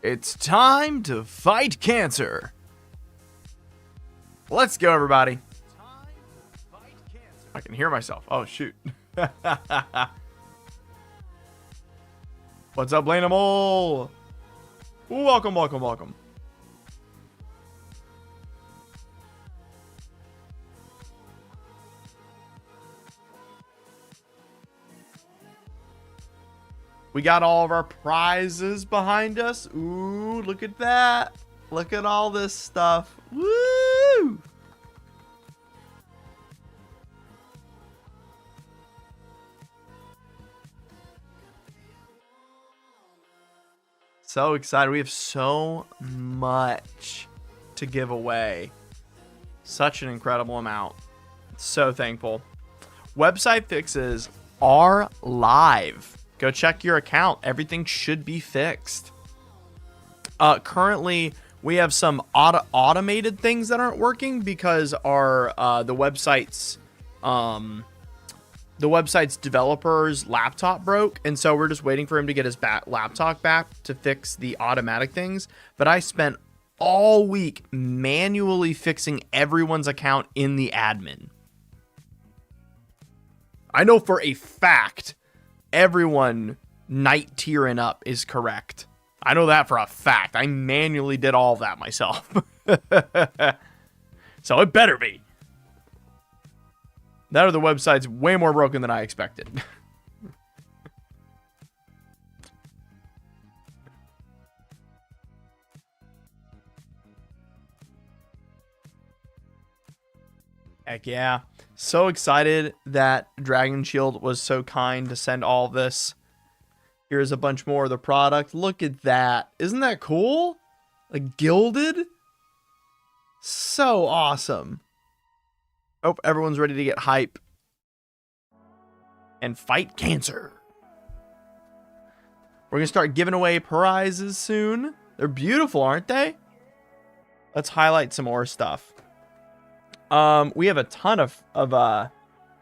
It's time to fight cancer. Let's go, everybody. I can hear myself. Oh, shoot. What's up, Lane Mole? Welcome, welcome, welcome. We got all of our prizes behind us. Ooh, look at that. Look at all this stuff. Woo! So excited. We have so much to give away. Such an incredible amount. So thankful. Website fixes are live. Go check your account. Everything should be fixed. Currently, we have some automated things that aren't working because the website's developer's laptop broke, and so we're just waiting for him to get his laptop back to fix the automatic things. But I spent all week manually fixing everyone's account in the admin. I know for a fact everyone night tiering up is correct. I know that for a fact. I manually did all of that myself. So it better be. That or the website's way more broken than I expected. Heck yeah. So excited that Dragon Shield was so kind to send all this. Here's a bunch more of the product. Look at that. Isn't that cool? Like gilded? So awesome. Hope everyone's ready to get hype and fight cancer. We're going to start giving away prizes soon. They're beautiful, aren't they? Let's highlight some more stuff. We have a ton of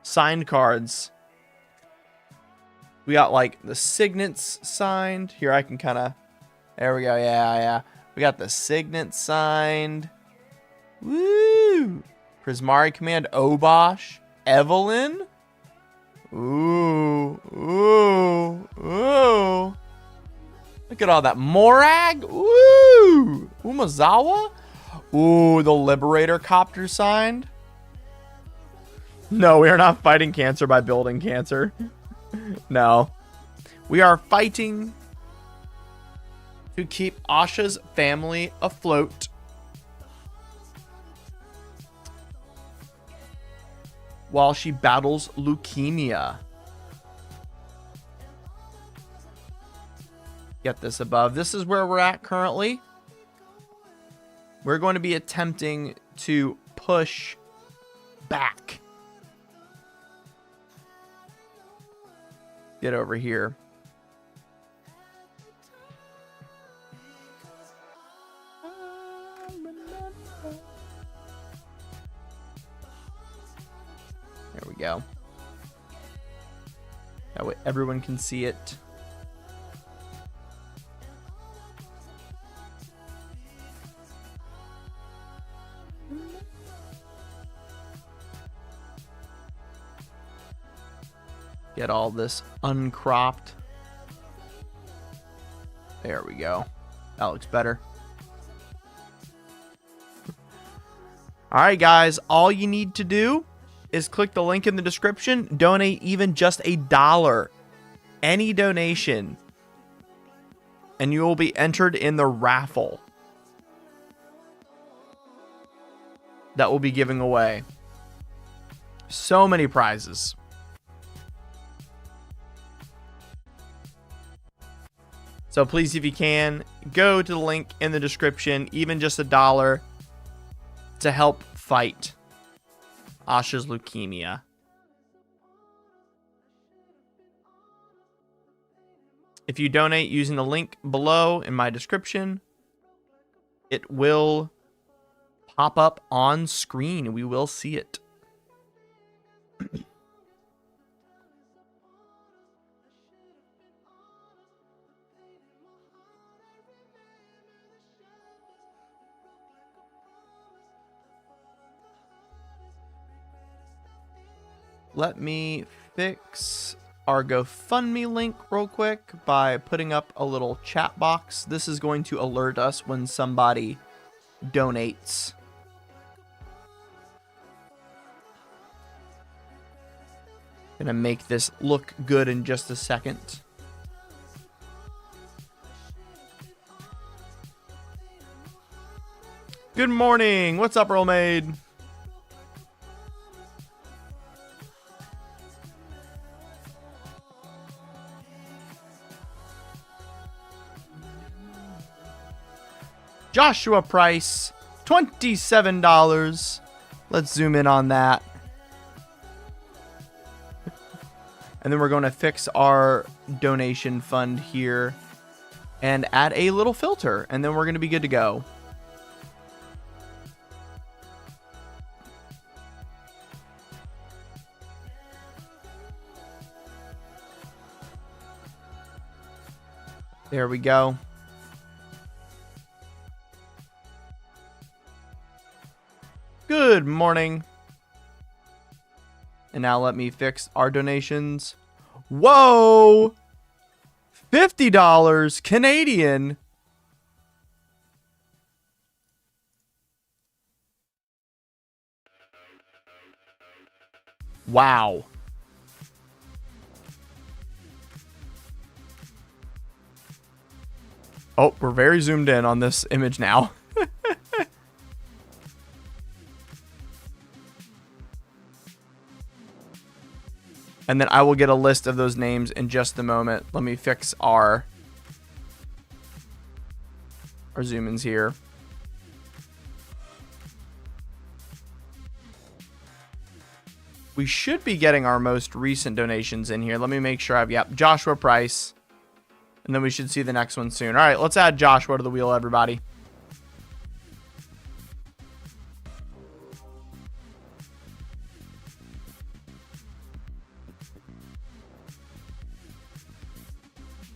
signed cards. We got like the signets signed. Here, I can kind of... There we go. Yeah. We got the signet signed. Woo! Prismari Command Obosh. Evelyn. Ooh. Look at all that. Morag. Ooh. Umazawa. Ooh, the Liberator Copter signed. No, we are not fighting cancer by building cancer. No. We are fighting to keep Asha's family afloat. While she battles leukemia. Get this above. This is where we're at currently. We're going to be attempting to push back. Get over here. There we go. That way everyone can see it. Get all this uncropped. There we go. That looks better. All right, guys. All you need to do is click the link in the description. Donate even just $1. Any donation. And you will be entered in the raffle that we'll be giving away. So many prizes. So please, if you can, go to the link in the description, even just $1, to help fight Asha's leukemia. If you donate using the link below in my description, it will pop up on screen. We will see it. let me fix our GoFundMe link real quick by putting up a little chat box. This is going to alert us when somebody donates. Gonna make this look good in just a second. Good morning. What's up, Earl Maid? Joshua Price, $27. Let's zoom in on that. And then we're going to fix our donation fund here and add a little filter. And then we're going to be good to go. There we go. Good morning. And now let me fix our donations. Whoa! $50 Canadian. Wow. Oh, we're very zoomed in on this image now. And then I will get a list of those names in just a moment. Let me fix our zoom ins here. We should be getting our most recent donations in here. Let me make sure yep, Joshua Price. And then we should see the next one soon. All right, let's add Joshua to the wheel, everybody.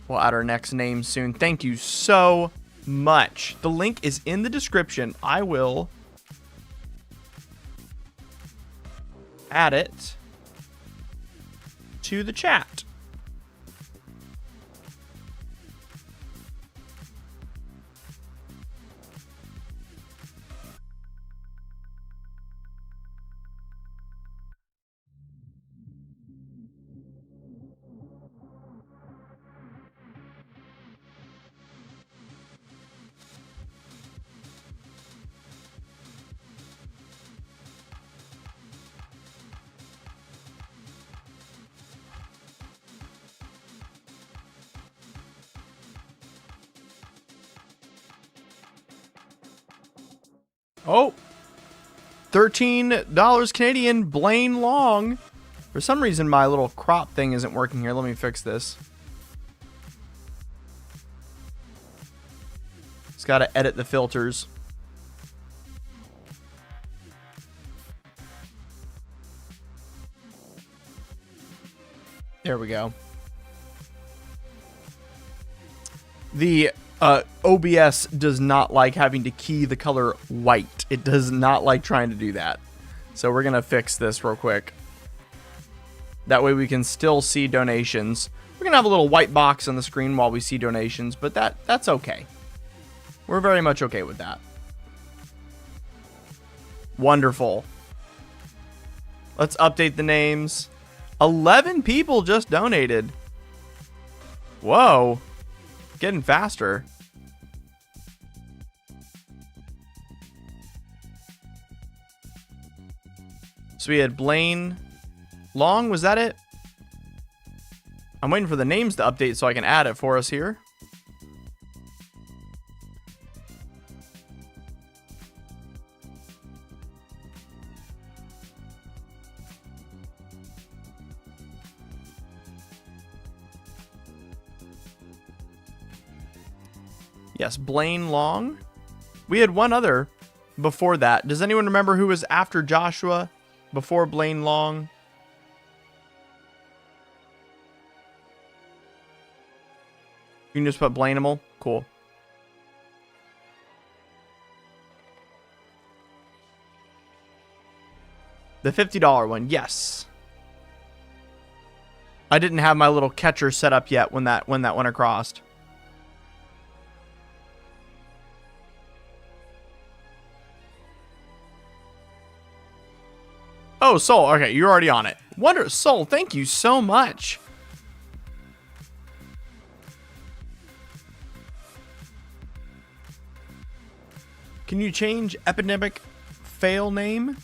We'll add our next name soon. Thank you so much. The link is in the description. I will add it to the chat. Oh, $13 Canadian, Blaine Long. For some reason, my little crop thing isn't working here. Let me fix this. Just got to edit the filters. There we go. The OBS does not like having to key the color white. It does not like trying to do that. So we're going to fix this real quick. That way we can still see donations. We're going to have a little white box on the screen while we see donations, but that's okay. We're very much okay with that. Wonderful. Let's update the names. 11 people just donated. Whoa. Getting faster. So we had Blaine Long. Was that it? I'm waiting for the names to update so I can add it for us here. Yes, Blaine Long. We had one other before that. Does anyone remember who was after Joshua before Blaine Long? You can just put Blainable. Cool. The $50 one. Yes. I didn't have my little catcher set up yet when that went across. Oh, Soul. Okay, you're already on it. Soul, thank you so much. Can you change epidemic fail name?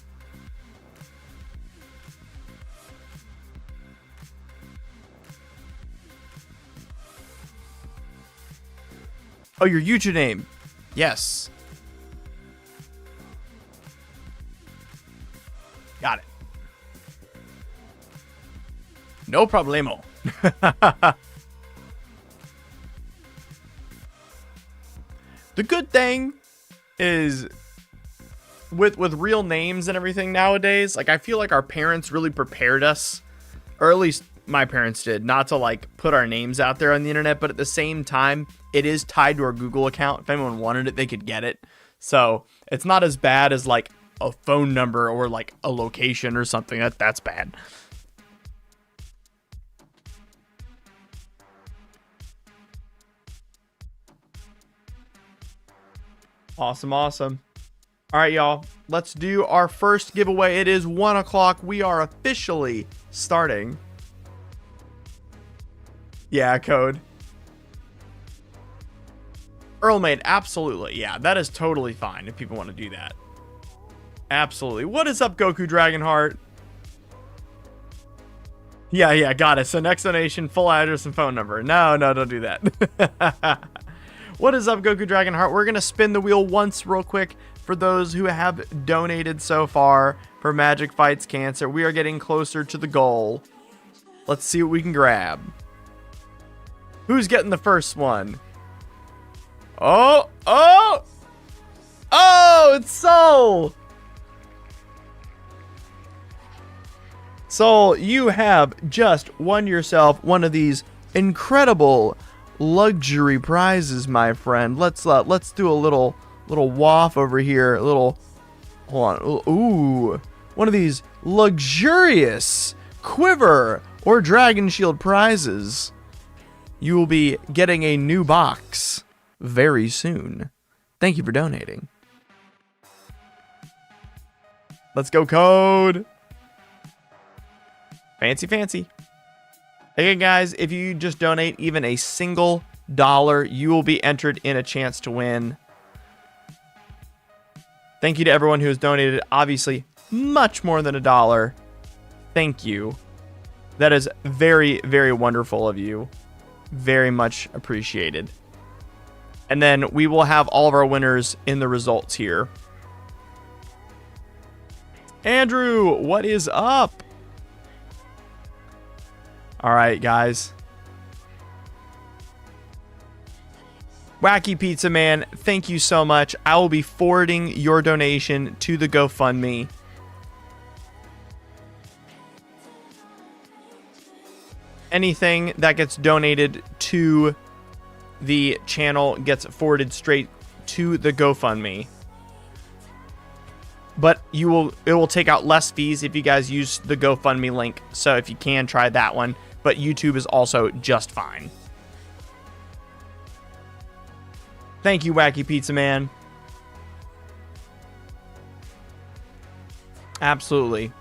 Oh, your YouTube name. Yes. Got it. No problemo. The good thing is with real names and everything nowadays, like I feel like our parents really prepared us, or at least my parents did, not to like put our names out there on the internet, but at the same time, it is tied to our Google account. If anyone wanted it, they could get it. So it's not as bad as like a phone number or like a location or something. That's bad. Awesome. All right, y'all. Let's do our first giveaway. It is 1 o'clock. We are officially starting. Yeah, code. Earlmade, absolutely. Yeah, that is totally fine if people want to do that. Absolutely. What is up, Goku Dragonheart? Yeah, got it. So next donation, full address and phone number. No, don't do that. What is up, Goku Dragonheart? We're going to spin the wheel once real quick for those who have donated so far for Magic Fights Cancer. We are getting closer to the goal. Let's see what we can grab. Who's getting the first one? Oh, it's Soul. Soul, you have just won yourself one of these incredible luxury prizes, my friend. Let's do a little waff over here. Hold on. Ooh, one of these luxurious Quiver or Dragon Shield prizes. You will be getting a new box very soon. Thank you for donating. Let's go, code. Fancy. Again, guys, if you just donate even a single dollar, you will be entered in a chance to win. Thank you to everyone who has donated, obviously, much more than $1. Thank you. That is very, very wonderful of you. Very much appreciated. And then we will have all of our winners in the results here. Andrew, what is up? All right, guys. Wacky Pizza Man, thank you so much. I will be forwarding your donation to the GoFundMe. Anything that gets donated to the channel gets forwarded straight to the GoFundMe. But it will take out less fees if you guys use the GoFundMe link. So if you can, try that one. But YouTube is also just fine. Thank you, Wacky Pizza Man. Absolutely.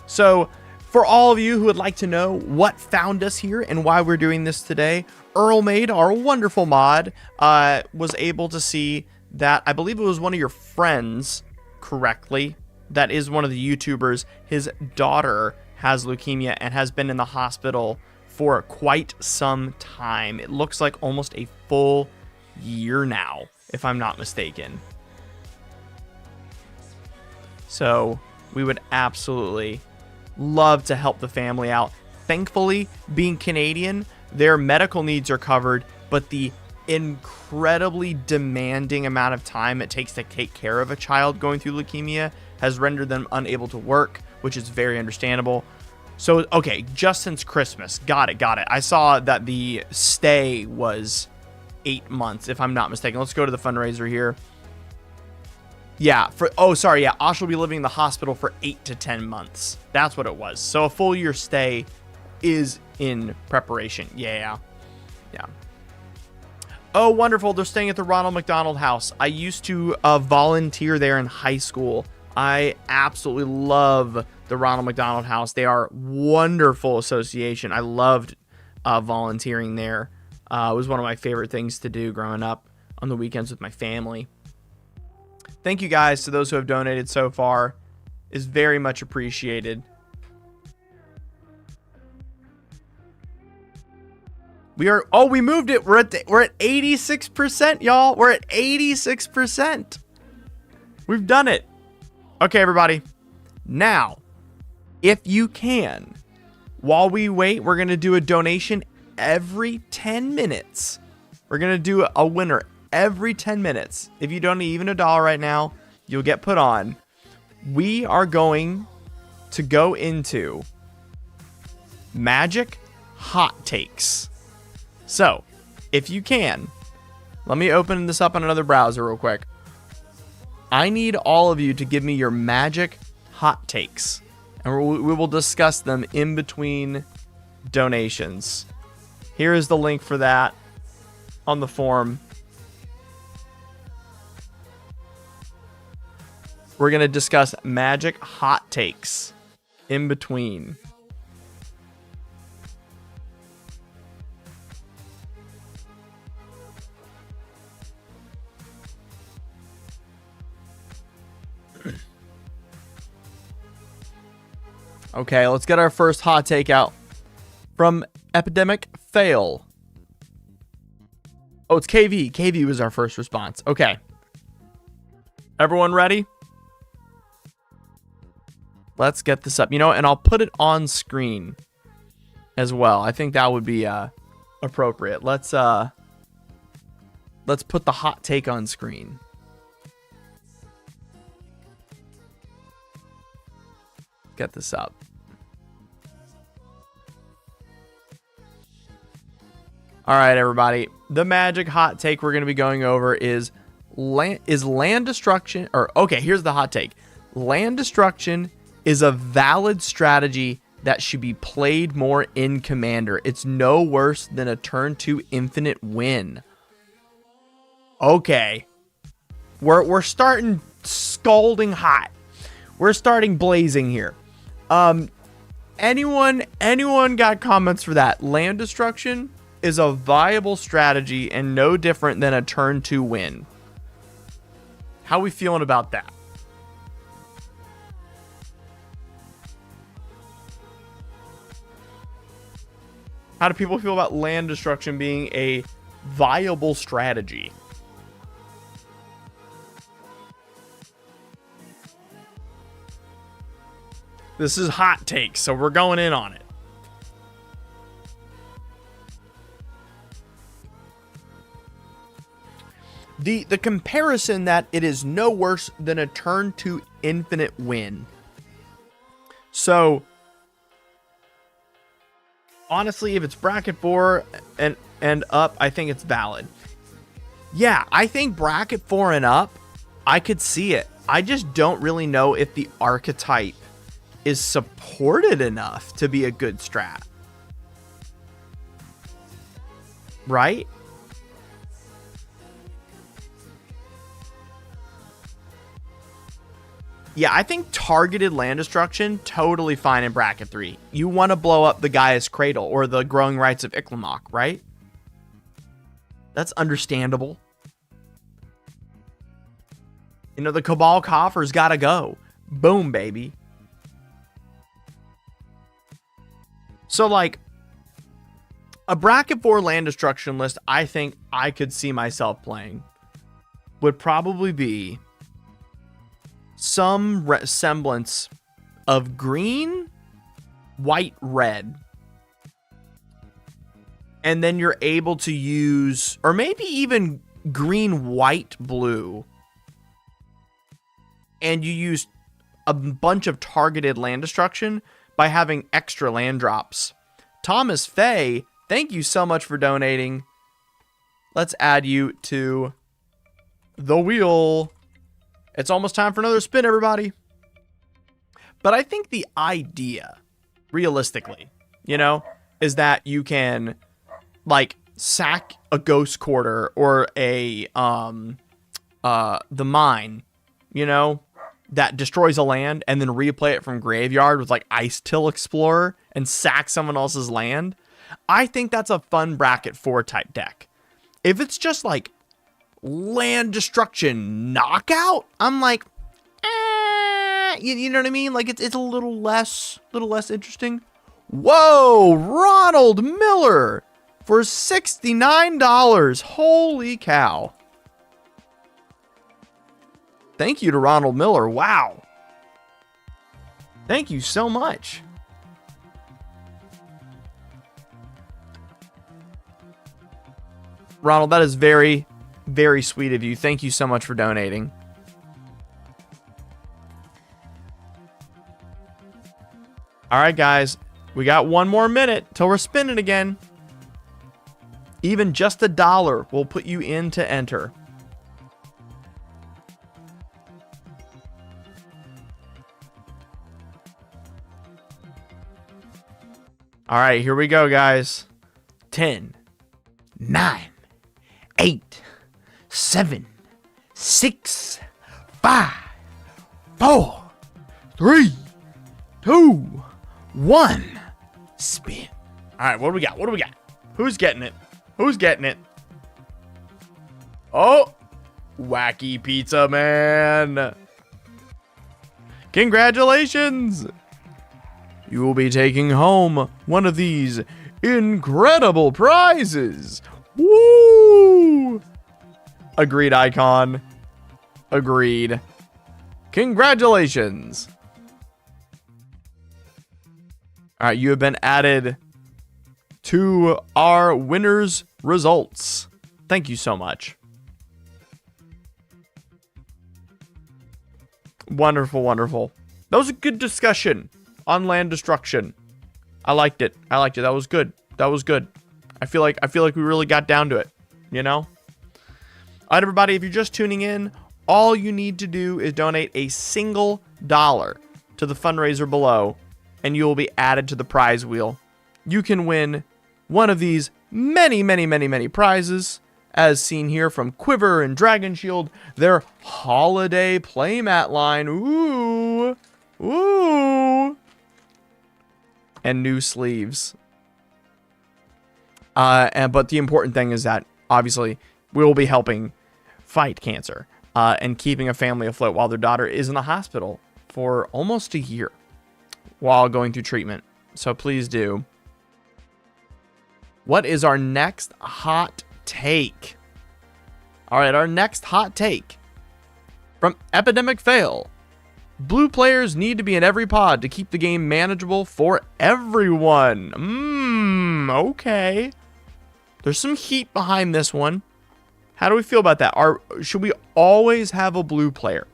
So, for all of you who would like to know what found us here and why we're doing this today, Earlmade, our wonderful mod, was able to see that, I believe it was one of your friends, correctly, that is one of the YouTubers. His daughter has leukemia and has been in the hospital for quite some time. It looks like almost a full year now, if I'm not mistaken. So we would absolutely love to help the family out. Thankfully, being Canadian, their medical needs are covered, but the incredibly demanding amount of time it takes to take care of a child going through leukemia has rendered them unable to work, which is very understandable. So, okay, just since Christmas. Got it. I saw that the stay was 8 months, if I'm not mistaken. Let's go to the fundraiser here. Yeah, Ash will be living in the hospital for 8 to 10 months. That's what it was. So a full year stay is in preparation. Yeah. Yeah. Oh, wonderful. They're staying at the Ronald McDonald House. I used to volunteer there in high school. I absolutely love the Ronald McDonald House. They are wonderful association. I loved volunteering there. It was one of my favorite things to do growing up on the weekends with my family. Thank you guys to those who have donated so far. Is very much appreciated. We moved it. We're at 86%, y'all. We're at 86%. We've done it. Okay, everybody. Now, if you can, while we wait, we're going to do a donation every 10 minutes. We're going to do a winner every 10 minutes. If you donate even $1 right now, you'll get put on. We are going to go into Magic Hot Takes. So, if you can, let me open this up on another browser real quick. I need all of you to give me your Magic Hot Takes, and we will discuss them in between donations. Here is the link for that on the form. We're going to discuss Magic Hot Takes in between. Okay, let's get our first hot take out from Epidemic Fail. Oh, it's KV. KV was our first response. Okay. Everyone ready? Let's get this up. You know, and I'll put it on screen as well. I think that would be appropriate. Let's put the hot take on screen. Get this up. All right, everybody. The Magic hot take we're going to be going over is land destruction. Okay, here's the hot take. Land destruction is a valid strategy that should be played more in Commander. It's no worse than a turn 2 infinite win. Okay. We're starting scalding hot. We're starting blazing here. Anyone got comments for that? Land destruction is a viable strategy and no different than a turn 2 win. How we feeling about that? How do people feel about land destruction being a viable strategy? This is hot takes, so we're going in on it. The comparison that it is no worse than a turn 2 infinite win. So, honestly, if it's bracket 4 and up, I think it's valid. Yeah, I think bracket 4 and up, I could see it. I just don't really know if the archetype is supported enough to be a good strat. Right? Yeah, I think targeted land destruction, totally fine in bracket 3. You want to blow up the Gaia's Cradle or the Growing Rights of Icklemok, right? That's understandable. You know, the Cabal Coffer's got to go. Boom, baby. So, like, a bracket 4 land destruction list I think I could see myself playing would probably be some semblance of green, white, red. And then you're able to use, or maybe even green, white, blue. And you use a bunch of targeted land destruction by having extra land drops. Thomas Fay, thank you so much for donating. Let's add you to the wheel. It's almost time for another spin, everybody. But I think the idea, realistically, you know, is that you can like sack a ghost quarter or a the mine, you know, that destroys a land and then replay it from graveyard with like Ice Till Explorer and sack someone else's land. I think that's a fun bracket 4 type deck. If it's just like land destruction knockout, I'm like, you know what I mean? Like it's a little less interesting. Whoa, Ronald Miller for $69. Holy cow. Thank you to Ronald Miller. Wow. Thank you so much. Ronald, that is very, very sweet of you. Thank you so much for donating. All right, guys. We got 1 more minute till we're spinning again. Even just $1 will put you in to enter. All right, here we go, guys. 10, 9, 8, 7, 6, 5, 4, 3, 2, 1. Spin. All right, what do we got? What do we got? Who's getting it? Who's getting it? Oh, Wacky Pizza Man. Congratulations. You will be taking home one of these incredible prizes. Woo! Agreed, Icon. Agreed. Congratulations. All right, you have been added to our winners' results. Thank you so much. Wonderful, wonderful. That was a good discussion on land destruction. I liked it. That was good. That was good. I feel like we really got down to it, you know? All right, everybody, if you're just tuning in, all you need to do is donate a single $1 to the fundraiser below, and you will be added to the prize wheel. You can win one of these many, many, many, many prizes, as seen here from Quiver and Dragon Shield, their holiday playmat line. Ooh, ooh. And new sleeves. But the important thing is that, obviously, we will be helping fight cancer and keeping a family afloat while their daughter is in the hospital for almost a year while going through treatment. So please do. What is our next hot take? All right, our next hot take from Epidemic Fail. Blue players need to be in every pod to keep the game manageable for everyone. Okay. There's some heat behind this one. How do we feel about that? Should we always have a blue player?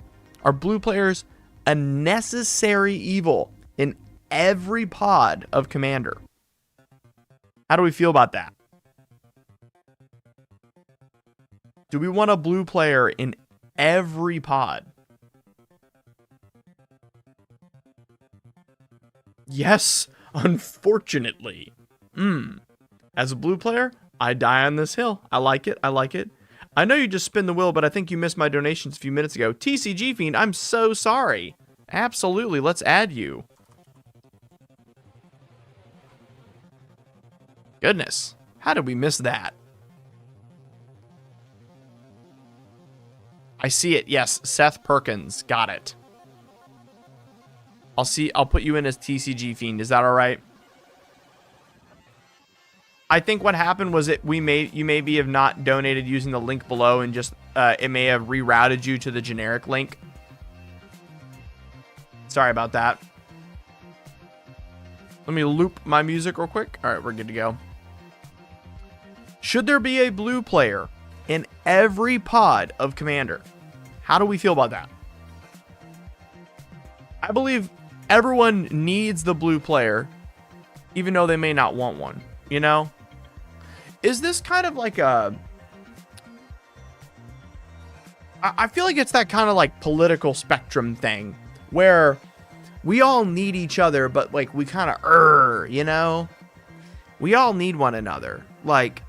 Are blue players a necessary evil in every pod of Commander? How do we feel about that? Do we want a blue player in every pod? Yes, unfortunately. As a blue player, I die on this hill. I like it. I like it. I know you just spin the wheel, but I think you missed my donations a few minutes ago. TCG Fiend, I'm so sorry. Absolutely, let's add you. Goodness, how did we miss that? I see it. Yes, Seth Perkins. Got it. I'll put you in as TCG Fiend. Is that all right? I think what happened was you maybe have not donated using the link below and just it may have rerouted you to the generic link. Sorry about that. Let me loop my music real quick. All right, we're good to go. Should there be a blue player in every pod of Commander? How do we feel about that? I believe everyone needs the blue player, even though they may not want one, you know? Is this kind of like a... I feel like it's that kind of like political spectrum thing where we all need each other, but like we kind of you know? We all need one another. Like,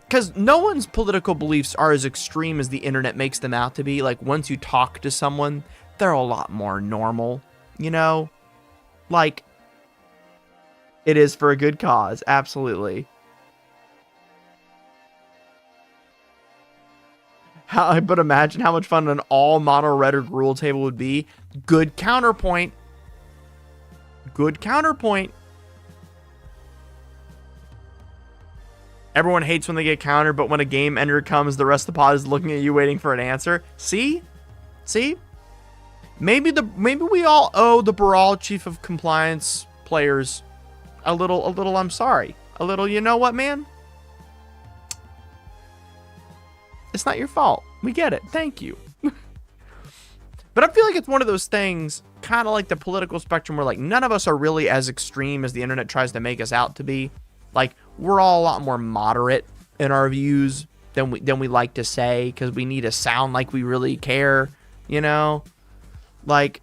because no one's political beliefs are as extreme as the internet makes them out to be. Like, once you talk to someone, they're a lot more normal, you know? Like, it is for a good cause, absolutely. But imagine how much fun an all mono red or rule table would be. Good counterpoint. Good counterpoint. Everyone hates when they get countered, but when a game ender comes, the rest of the pod is looking at you waiting for an answer. See? See? Maybe we all owe the Baral Chief of Compliance players a little I'm sorry. A little, you know what, man? It's not your fault. We get it. Thank you. But I feel like it's one of those things, kind of like the political spectrum, where like none of us are really as extreme as the internet tries to make us out to be. Like, we're all a lot more moderate in our views than we like to say, because we need to sound like we really care, you know? Like,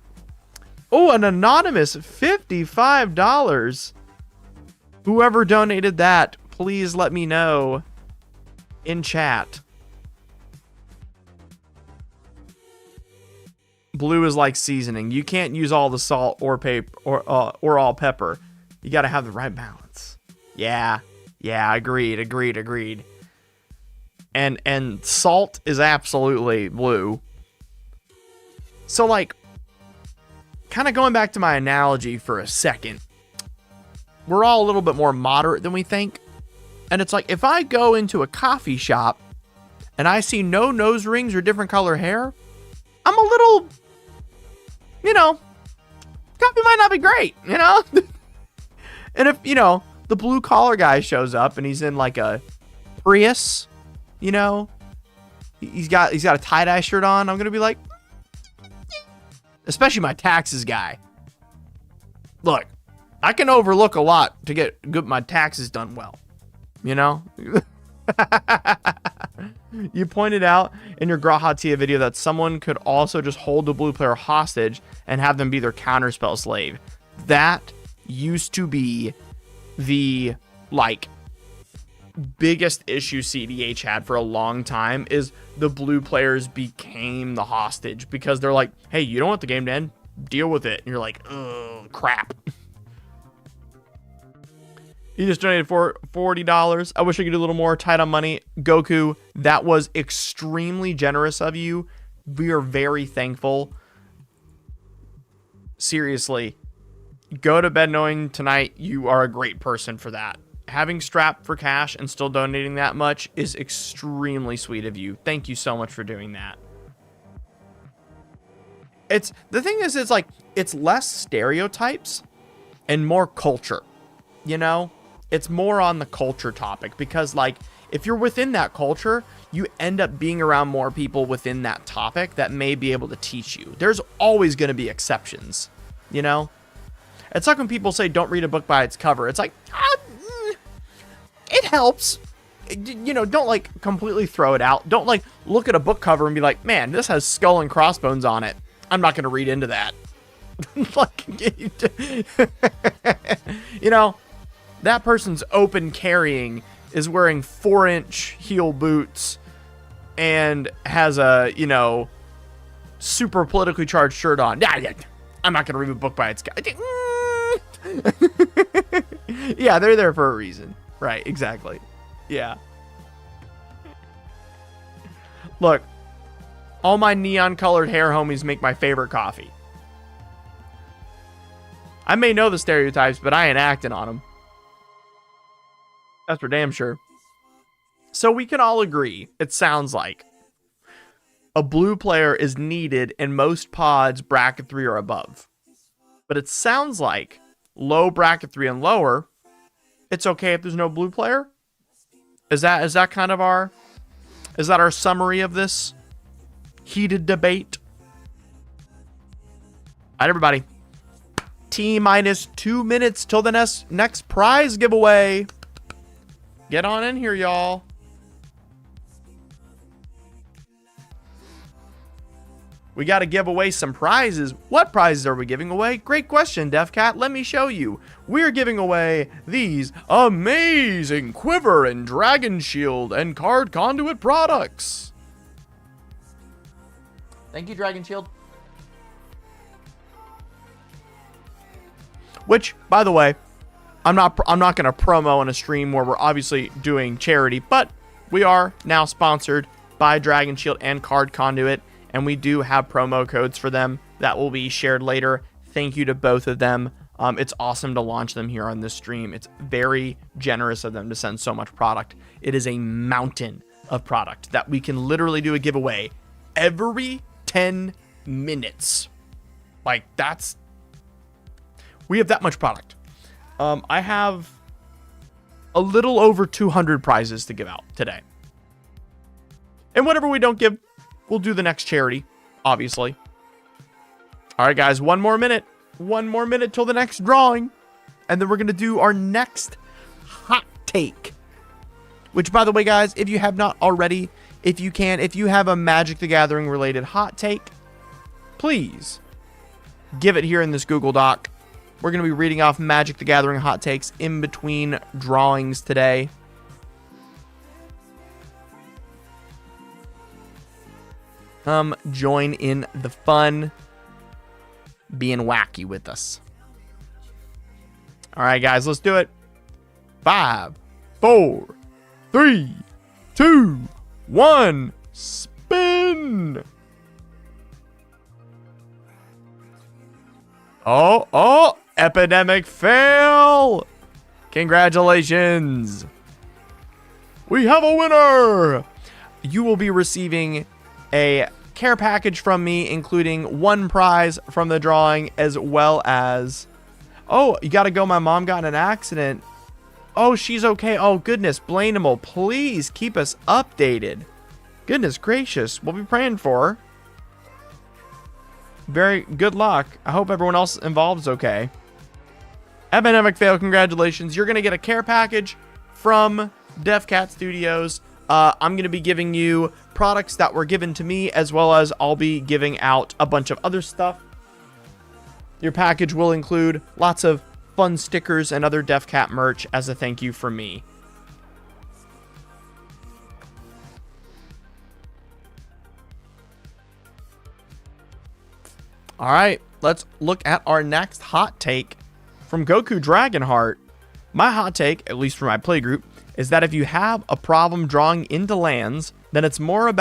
oh, an anonymous $55. Whoever donated that, please let me know in chat. Blue is like seasoning. You can't use all the salt or all pepper. You got to have the right balance. Yeah, agreed. And salt is absolutely blue. So, like, kind of going back to my analogy for a second, we're all a little bit more moderate than we think. And it's like, if I go into a coffee shop and I see no nose rings or different color hair, I'm a little, you know, coffee might not be great, you know? And if, you know, the blue collar guy shows up and he's in like a Prius, you know, he's got a tie-dye shirt on, I'm going to be like, especially my taxes guy. Look, I can overlook a lot to get my taxes done well, you know? You pointed out in your Grahatia video that someone could also just hold the blue player hostage and have them be their counterspell slave. That used to be the, like, biggest issue CDH had for a long time, is the blue players became the hostage because they're like, hey, you don't want the game to end, deal with it. And you're like, oh, crap. You just donated for $40. I wish I could do a little more. Tight on money. Goku, that was extremely generous of you. We are very thankful. Seriously, go to bed knowing tonight you are a great person for that. Having Strap for cash and still donating that much is extremely sweet of you. Thank you so much for doing that. The thing is, it's like, it's less stereotypes and more culture, you know? It's more on the culture topic, because like, if you're within that culture, you end up being around more people within that topic that may be able to teach you. There's always going to be exceptions, you know? It's like when people say, don't read a book by its cover. It's like, it helps. You know, don't like completely throw it out. Don't like look at a book cover and be like, man, this has skull and crossbones on it. I'm not going to read into that. Like, you know, that person's open carrying, is wearing 4-inch heel boots and has a, you know, super politically charged shirt on. I'm not going to read a book by its cover. Yeah, they're there for a reason. Right, exactly. Yeah. Look, all my neon colored hair homies make my favorite coffee. I may know the stereotypes, but I ain't acting on them. That's for damn sure. So we can all agree, it sounds like, a blue player is needed in most pods bracket 3 or above. But it sounds like low bracket 3 and lower, it's okay if there's no blue player? Is that kind of our summary of this heated debate? All right, everybody. T-minus 2 minutes till the next prize giveaway. Get on in here, y'all. We got to give away some prizes. What prizes are we giving away? Great question, DefCat. Let me show you. We're giving away these amazing Quiver and Dragon Shield and Card Conduit products. Thank you, Dragon Shield. Which, by the way, I'm not going to promo on a stream where we're obviously doing charity, but we are now sponsored by Dragon Shield and Card Conduit. And we do have promo codes for them that will be shared later. Thank you to both of them. It's awesome to launch them here on this stream. It's very generous of them to send so much product. It is a mountain of product that we can literally do a giveaway every 10 minutes. Like, we have that much product. I have a little over 200 prizes to give out today. And whatever we don't give, we'll do the next charity, obviously. All right, guys, one more minute. One more minute till the next drawing. And then we're going to do our next hot take. Which, by the way, guys, if you have not already, if you have a Magic the Gathering related hot take, please give it here in this Google Doc. We're going to be reading off Magic the Gathering hot takes in between drawings today. Come join in the fun, being wacky with us. All right, guys, let's do it. 5, 4, 3, 2, 1, spin. Oh, Epidemic fail. Congratulations. We have a winner. You will be receiving a care package from me, including one prize from the drawing, as well as, oh, you gotta go, my mom got in an accident. Oh, she's okay. Oh, goodness, Blainable, please keep us updated. Goodness gracious, we'll be praying for her. Very good luck. I hope everyone else involved is okay. Epidemic fail, congratulations. You're gonna get a care package from DefCat Studios. I'm going to be giving you products that were given to me, as well as I'll be giving out a bunch of other stuff. Your package will include lots of fun stickers and other DefCat merch as a thank you from me. All right, let's look at our next hot take from Goku Dragonheart. My hot take, at least for my playgroup, is that if you have a problem drawing into lands, then it's more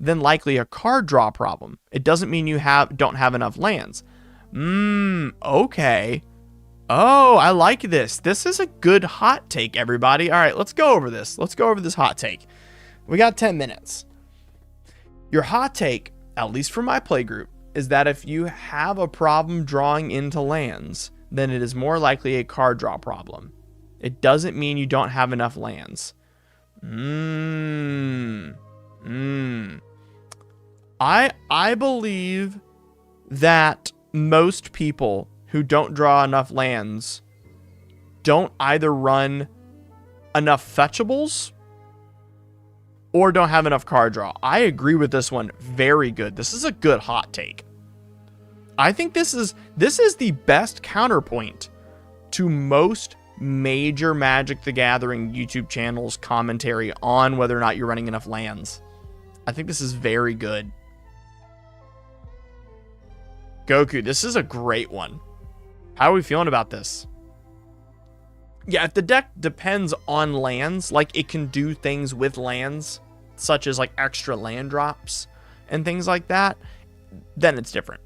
than likely a card draw problem. It doesn't mean you don't have enough lands. Okay. Oh, I like this. This is a good hot take, everybody. All right, let's go over this. Let's go over this hot take. We got 10 minutes. Your hot take, at least for my playgroup, is that if you have a problem drawing into lands, then it is more likely a card draw problem. It doesn't mean you don't have enough lands. I believe that most people who don't draw enough lands don't either run enough fetchables or don't have enough card draw. I agree with this one. Very good. This is a good hot take. I think this is the best counterpoint to most major Magic the Gathering YouTube channels commentary on whether or not you're running enough lands. I think this is very good. Goku, this is a great one. How are we feeling about this? Yeah, if the deck depends on lands, like it can do things with lands, such as like extra land drops and things like that, then it's different.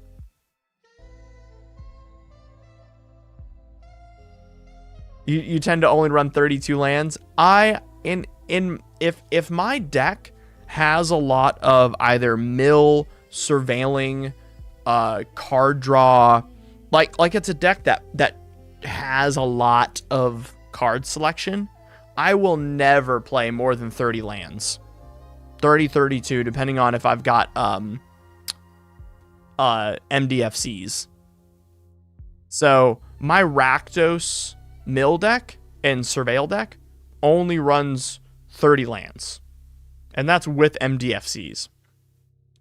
You tend to only run 32 lands. If my deck has a lot of either mill, surveilling, card draw, like it's a deck that has a lot of card selection, I will never play more than 30 lands. 30, 32, depending on if I've got MDFCs. So my Rakdos mill deck and surveil deck only runs 30 lands, and that's with MDFCs.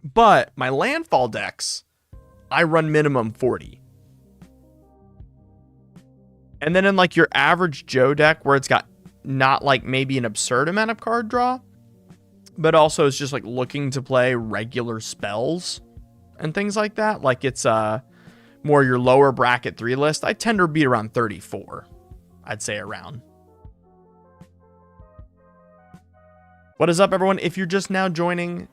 But my landfall decks, I run minimum 40. And then in like your average Joe deck where it's got not like maybe an absurd amount of card draw, but also it's just like looking to play regular spells and things like that. Like it's more your lower bracket 3 list. I tend to be around 34. I'd say around. What is up, everyone? If you're just now joining,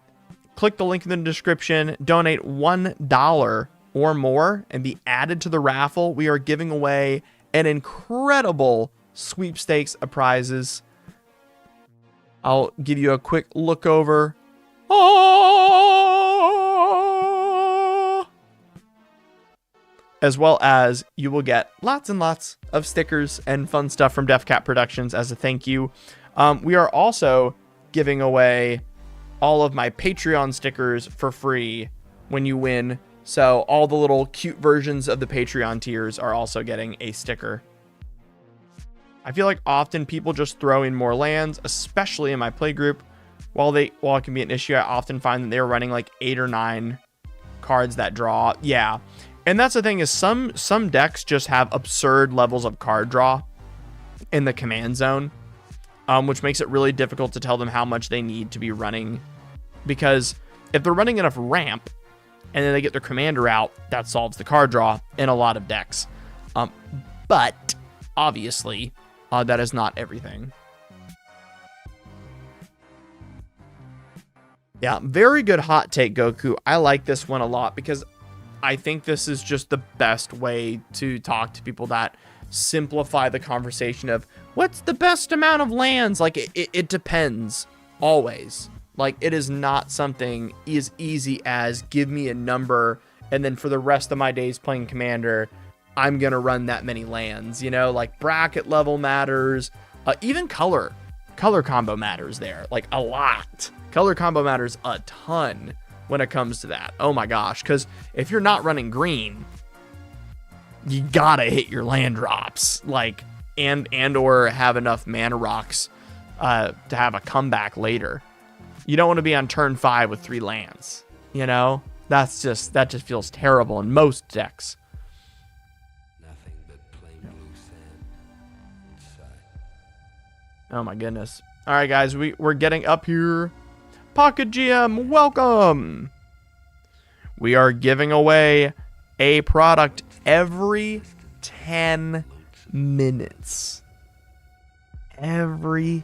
click the link in the description, donate $1 or more and be added to the raffle. We are giving away an incredible sweepstakes of prizes. I'll give you a quick look over. As well as you will get lots and lots of stickers and fun stuff from Death Cat Productions as a thank you. We are also giving away all of my Patreon stickers for free when you win. So all the little cute versions of the Patreon tiers are also getting a sticker. I feel like often people just throw in more lands, especially in my play group. While it can be an issue, I often find that they're running like 8 or 9 cards that draw. Yeah. And that's the thing is some decks just have absurd levels of card draw in the command zone, which makes it really difficult to tell them how much they need to be running. Because if they're running enough ramp and then they get their commander out, that solves the card draw in a lot of decks. But obviously, that is not everything. Yeah, very good hot take, Goku. I like this one a lot because I think this is just the best way to talk to people that simplify the conversation of what's the best amount of lands. Like it depends always. Like it is not something as easy as give me a number and then for the rest of my days playing Commander, I'm going to run that many lands, you know, like bracket level matters, even color combo matters there, like a lot. Color combo matters a ton when it comes to that. Oh my gosh. Cause if you're not running green, you gotta hit your land drops, like, and or have enough mana rocks, to have a comeback later. You don't want to be on turn 5 with 3 lands, you know, that just feels terrible in most decks. Oh my goodness. All right, guys, we're getting up here. Pocket GM, welcome. We are giving away a product every 10 minutes. Every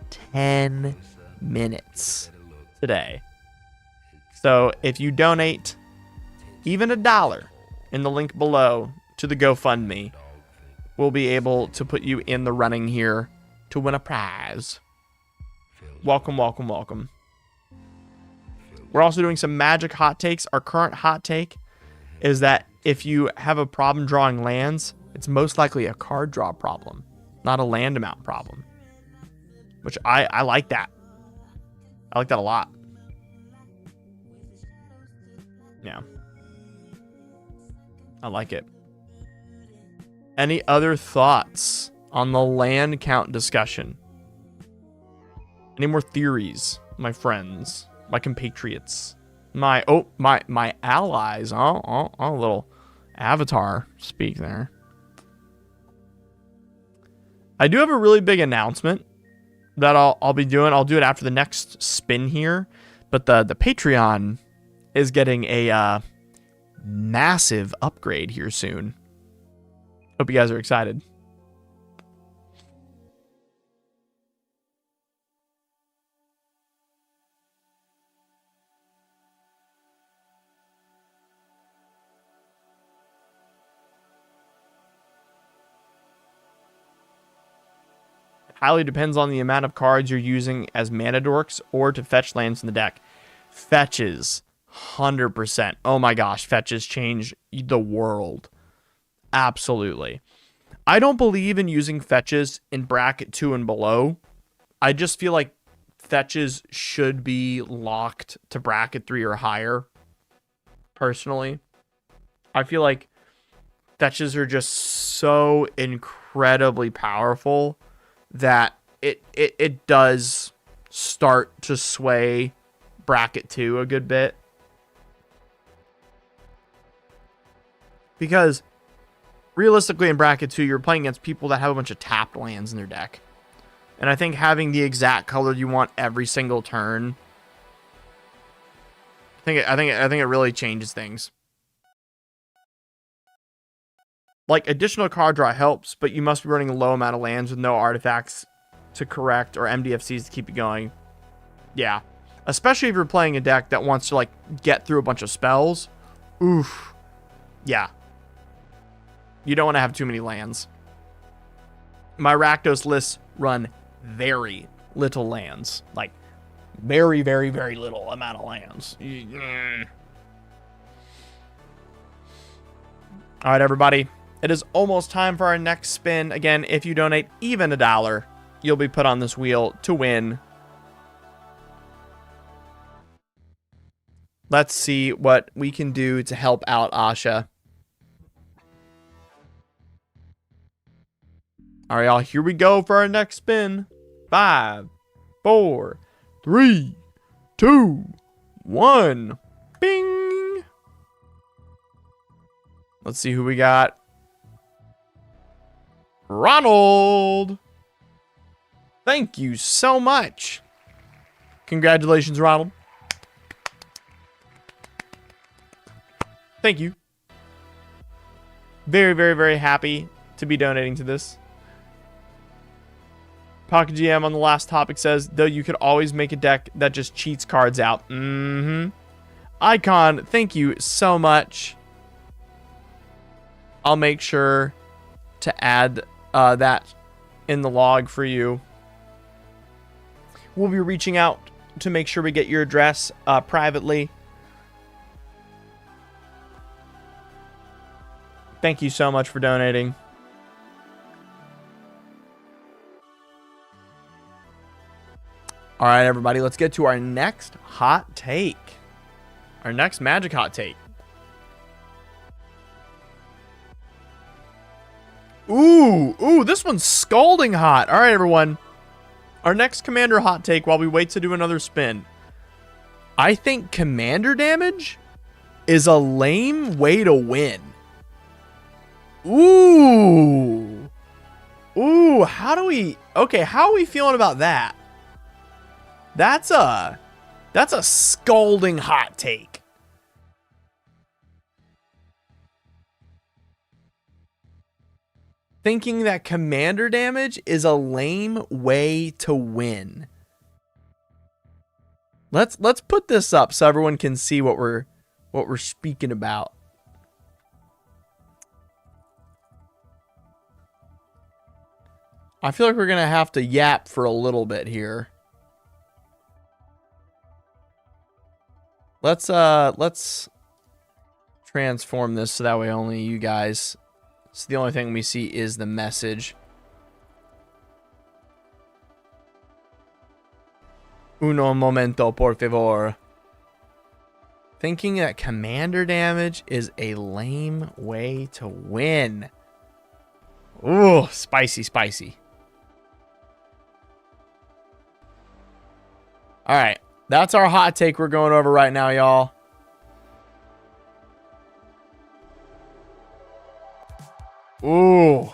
10 minutes today. So if you donate even $1 in the link below to the GoFundMe, we'll be able to put you in the running here to win a prize. Welcome, welcome, welcome. We're also doing some magic hot takes. Our current hot take is that if you have a problem drawing lands, it's most likely a card draw problem, not a land amount problem. Which I like that. I like that a lot. Yeah. I like it. Any other thoughts on the land count discussion? Any more theories, my friends, my compatriots, my allies? Oh, a little avatar speak there. I do have a really big announcement that I'll be doing. I'll do it after the next spin here, but the Patreon is getting a massive upgrade here soon. Hope you guys are excited. Highly depends on the amount of cards you're using as mana dorks or to fetch lands in the deck. Fetches, 100%. Oh my gosh, fetches change the world. Absolutely. I don't believe in using fetches in bracket 2 and below. I just feel like fetches should be locked to bracket 3 or higher. Personally, I feel like fetches are just so incredibly powerful that it does start to sway bracket 2 a good bit. Because realistically in bracket 2, you're playing against people that have a bunch of tapped lands in their deck. And I think having the exact color you want every single turn, I think it really changes things. Like, additional card draw helps, but you must be running a low amount of lands with no artifacts to correct or MDFCs to keep you going. Yeah. Especially if you're playing a deck that wants to, like, get through a bunch of spells. Oof. Yeah. You don't want to have too many lands. My Rakdos lists run very little lands. Like, very, very, very little amount of lands. All right, everybody. It is almost time for our next spin. Again, if you donate even $1, you'll be put on this wheel to win. Let's see what we can do to help out Asha. All right, y'all, here we go for our next spin. 5, 4, 3, 2, 1. Bing. Let's see who we got. Ronald. Thank you so much. Congratulations, Ronald. Thank you. Very, very, very happy to be donating to this. Pocket GM on the last topic says, though you could always make a deck that just cheats cards out. Icon, thank you so much. I'll make sure to add that in the log for you. We'll be reaching out to make sure we get your address privately. Thank you so much for donating. All right, everybody, let's get to our next hot take. Our next Magic hot take. Ooh, this one's scalding hot. All right, everyone. Our next commander hot take while we wait to do another spin. I think commander damage is a lame way to win. Ooh, how are we feeling about that? That's a scalding hot take. Thinking that commander damage is a lame way to win. Let's put this up so everyone can see what we're speaking about. I feel like we're gonna have to yap for a little bit here. Let's transform this so that way only you guys. So the only thing we see is the message. Uno momento, por favor. Thinking that commander damage is a lame way to win. Ooh, spicy, spicy. All right, that's our hot take we're going over right now, y'all. Ooh.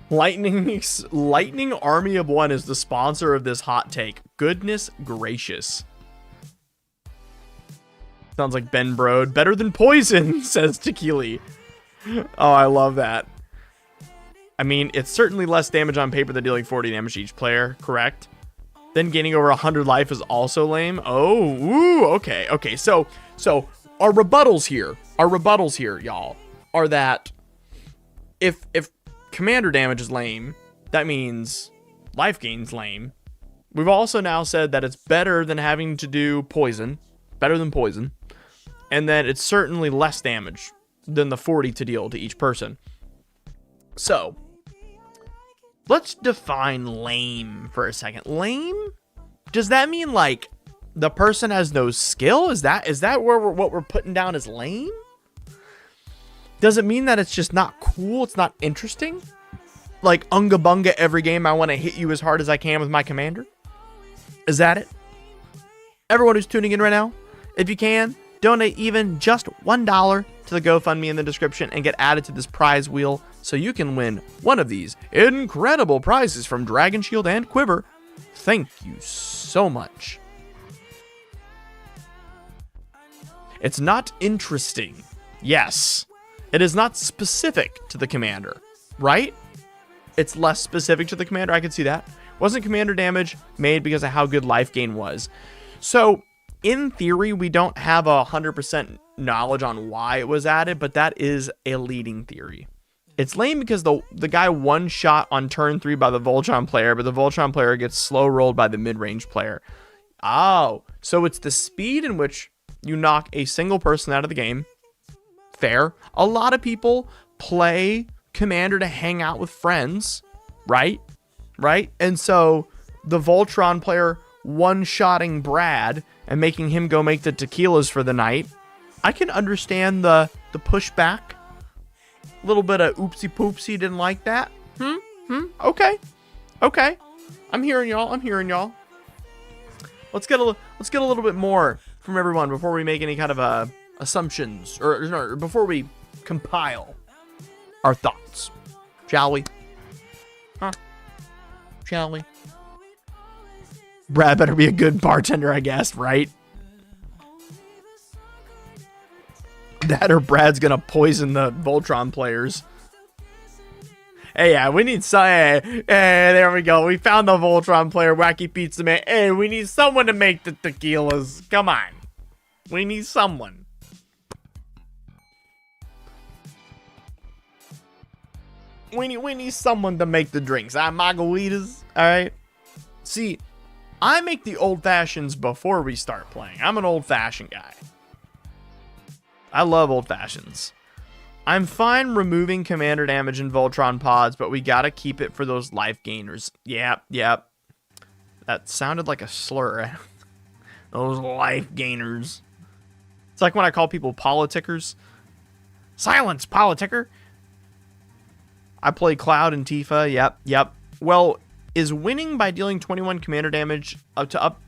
Lightning Army of One is the sponsor of this hot take. Goodness gracious. Sounds like Ben Brode. Better than poison, says Tequili. Oh, I love that. I mean, it's certainly less damage on paper than dealing 40 damage to each player, correct? Then gaining over 100 life is also lame. Oh, ooh, okay. Okay, so our rebuttals here, y'all, are that if commander damage is lame, that means life gain's lame. We've also now said that it's better than having to do poison, better than poison, and then it's certainly less damage than the 40 to deal to each person. So let's define lame for a second. Lame? Does that mean like the person has no skill? Is that what we're putting down as lame? Does it mean that it's just not cool? It's not interesting? Like Unga Bunga every game I want to hit you as hard as I can with my commander? Is that it? Everyone who's tuning in right now, if you can, Donate even just $1 to the GoFundMe in the description and get added to this prize wheel so you can win one of these incredible prizes from Dragon Shield and Quiver. Thank you so much. It's not interesting. Yes. It is not specific to the commander, right? It's less specific to the commander. I can see that. Wasn't commander damage made because of how good life gain was. So in theory, we don't have 100% knowledge on why it was added, but that is a leading theory. It's lame because the guy one shot on turn 3 by the Voltron player, but the Voltron player gets slow rolled by the mid-range player. Oh, so it's the speed in which you knock a single person out of the game. Fair. A lot of people play commander to hang out with friends, right? Right? And so the Voltron player one-shotting Brad and making him go make the tequilas for the night. I can understand the pushback. A little bit of oopsie poopsie, didn't like that. Okay. I'm hearing y'all. Let's get a little bit more from everyone before we make any kind of assumptions or before we compile our thoughts. Shall we? Shall we? Brad better be a good bartender, I guess, right? That or Brad's gonna poison the Voltron players. Hey, yeah, we need some. Hey, there we go. We found the Voltron player, Wacky Pizza Man. Hey, we need someone to make the tequilas. Come on. We need someone. We need someone to make the drinks. Margaritas. All right. See, I make the old fashions before we start playing. I'm an old fashioned guy. I love old fashions. I'm fine removing commander damage in Voltron pods, but we gotta keep it for those life gainers. Yep. That sounded like a slur. Those life gainers. It's like when I call people politickers. Silence, politicker. I play Cloud and Tifa. Yep. Well, is winning by dealing 21 commander damage up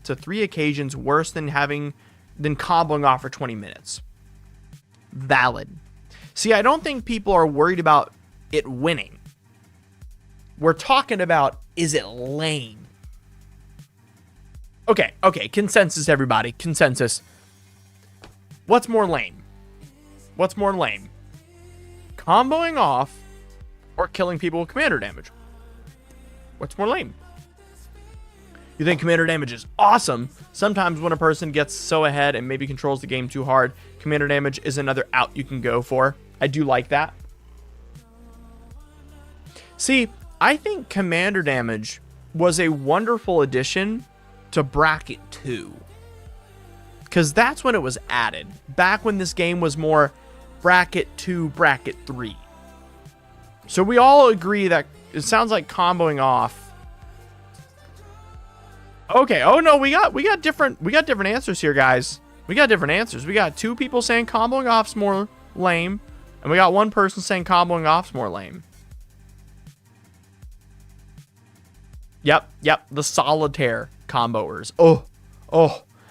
to 3 occasions worse than comboing off for 20 minutes? Valid. See, I don't think people are worried about it winning. We're talking about, is it lame? Okay, consensus, everybody. Consensus. What's more lame? Comboing off or killing people with commander damage? What's more lame? You think commander damage is awesome. Sometimes when a person gets so ahead and maybe controls the game too hard, commander damage is another out you can go for. I do like that. See, I think commander damage was a wonderful addition to Bracket 2. Because that's when it was added. Back when this game was more Bracket 2, Bracket 3. So we all agree that it sounds like comboing off. Okay. Oh no, we got different answers here, guys. We got different answers. We got 2 people saying comboing off's more lame, and we got 1 person saying comboing off's more lame. Yep. The solitaire comboers. Oh,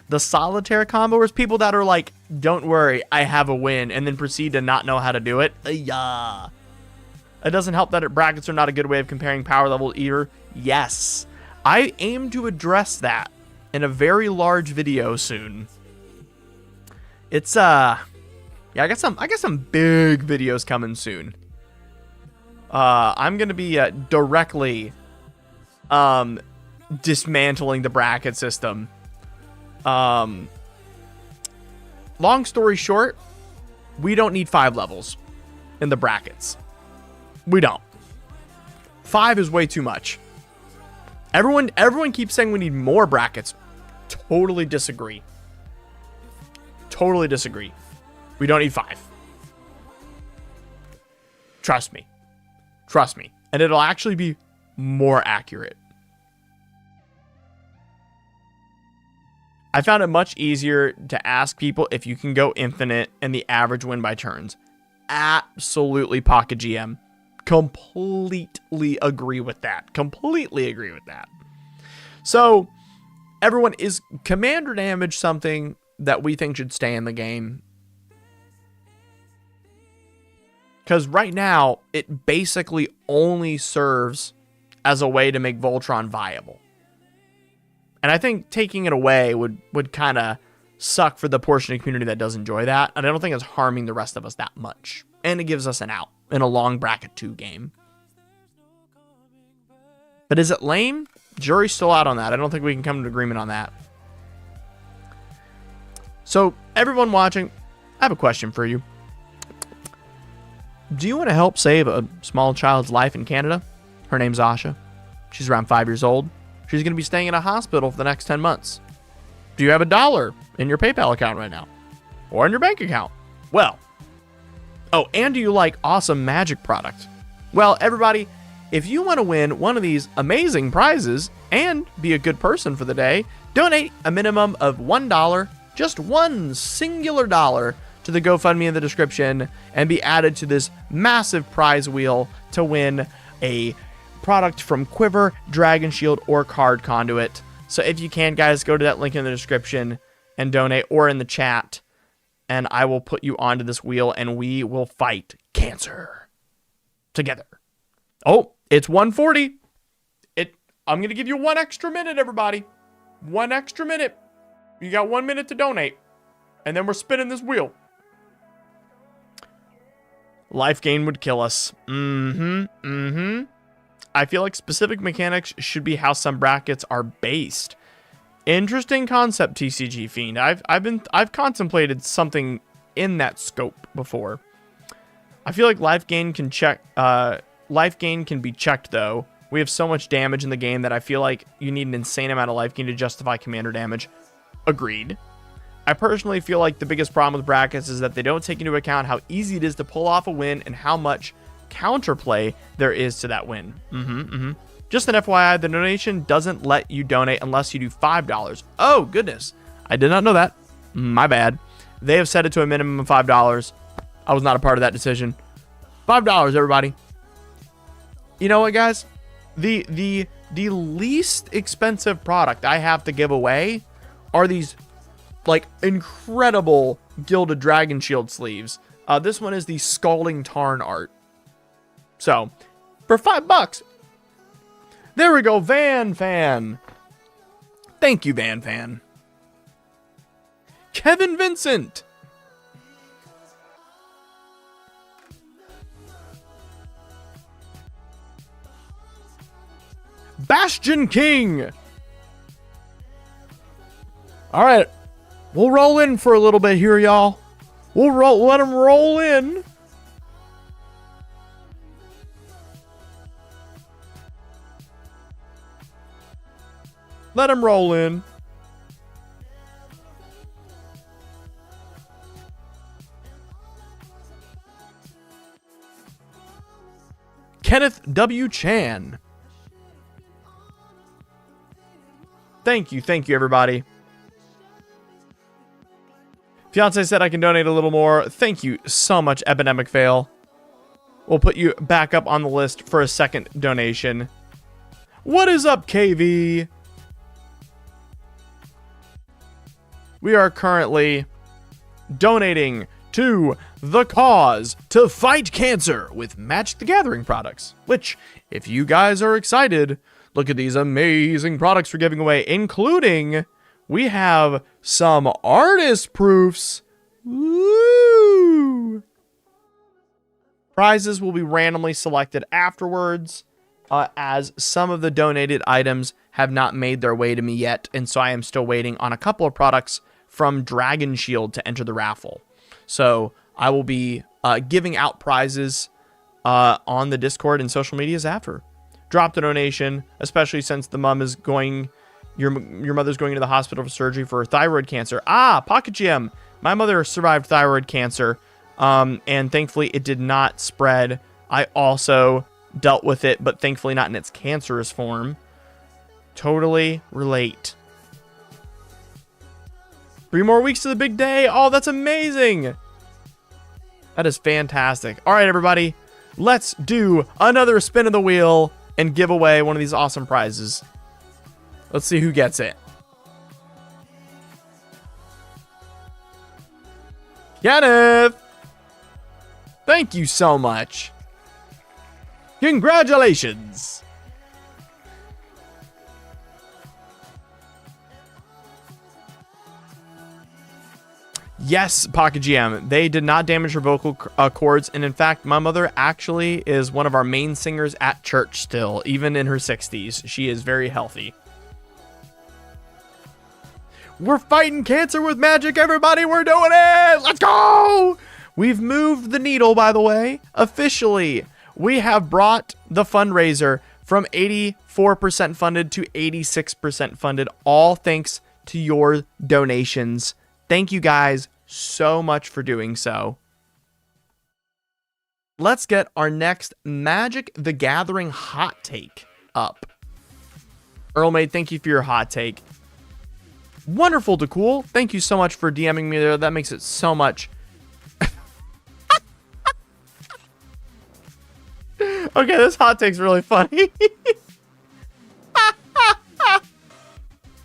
the solitaire comboers, people that are like, don't worry, I have a win, and then proceed to not know how to do it. Yeah. It doesn't help that brackets are not a good way of comparing power level either. Yes. I aim to address that in a very large video soon. It's I got some big videos coming soon. I'm gonna be directly dismantling the bracket system. Long story short, we don't need 5 levels in the brackets. We don't. 5 is way too much. Everyone keeps saying we need more brackets. Totally disagree. We don't need 5. Trust me. And it'll actually be more accurate. I found it much easier to ask people if you can go infinite and the average win by turns. Absolutely, Pocket GM. Completely agree with that. So, everyone, is commander damage something that we think should stay in the game. Because right now, it basically only serves as a way to make Voltron viable. And I think taking it away would kind of suck for the portion of the community that does enjoy that. And I don't think it's harming the rest of us that much. And it gives us an out in a long bracket 2 game. But is it lame? Jury's still out on that. I don't think we can come to an agreement on that. So, everyone watching, I have a question for you. Do you want to help save a small child's life in Canada? Her name's Asha. She's around 5 years old. She's going to be staying in a hospital for the next 10 months. Do you have $1 in your PayPal account right now? Or in your bank account? Well. Oh, and do you like awesome magic product? Well, everybody, if you want to win one of these amazing prizes and be a good person for the day, donate a minimum of $1, just one singular dollar, to the GoFundMe in the description and be added to this massive prize wheel to win a product from Quiver, Dragon Shield, or Card Conduit. So if you can, guys, go to that link in the description and donate, or in the chat, and I will put you onto this wheel and we will fight cancer together. Oh, it's 1:40. I'm going to give you 1 extra minute, everybody. 1 extra minute. You got 1 minute to donate, and then we're spinning this wheel. Life gain would kill us. I feel like specific mechanics should be how some brackets are based. Interesting concept, TCG Fiend. I've contemplated something in that scope before. I feel like life gain can be checked though. We have so much damage in the game that I feel like you need an insane amount of life gain to justify commander damage. Agreed. I personally feel like the biggest problem with brackets is that they don't take into account how easy it is to pull off a win and how much counterplay there is to that win. Just an FYI, the donation doesn't let you donate unless you do $5. Oh, goodness. I did not know that. My bad. They have set it to a minimum of $5. I was not a part of that decision. $5, everybody. You know what, guys? The least expensive product I have to give away are these like incredible Gilded Dragon Shield sleeves. This one is the Scalding Tarn art. So, for $5, there we go, Van Fan. Thank you, Van Fan. Kevin Vincent. Bastion King. All right. We'll roll in for a little bit here, y'all. Let him roll in. Let him roll in. Kenneth W. Chan. Thank you, everybody. Fiance said I can donate a little more. Thank you so much, Epidemic Fail. We'll put you back up on the list for a second donation. What is up, KV? We are currently donating to the cause to fight cancer with Magic the Gathering products, which, if you guys are excited, look at these amazing products we're giving away, including we have some artist proofs. Woo! Prizes will be randomly selected afterwards, as some of the donated items have not made their way to me yet, and so I am still waiting on a couple of products from Dragon Shield to enter the raffle. So I will be giving out prizes on the Discord and social medias after. Drop the donation, especially since the mom is going, your mother's going into the hospital for surgery for thyroid cancer. Pocket Gem. My mother survived thyroid cancer, and thankfully it did not spread. I also dealt with it, but thankfully not in its cancerous form. Totally relate. 3 more weeks to the big day. Oh, that's amazing. That is fantastic. All right, everybody. Let's do another spin of the wheel and give away one of these awesome prizes. Let's see who gets it. Kenneth! Thank you so much. Congratulations. Yes, Pocket GM. They did not damage her vocal cords. And in fact, my mother actually is one of our main singers at church still, even in her 60s. She is very healthy. We're fighting cancer with magic, everybody. We're doing it. Let's go. We've moved the needle, by the way. Officially, we have brought the fundraiser from 84% funded to 86% funded, all thanks to your donations. Thank you guys so much for doing so. Let's get our next Magic the Gathering hot take up. Earlmaid, thank you for your hot take. Wonderful to cool. Thank you so much for DMing me there. That makes it so much. Okay, this hot take's really funny.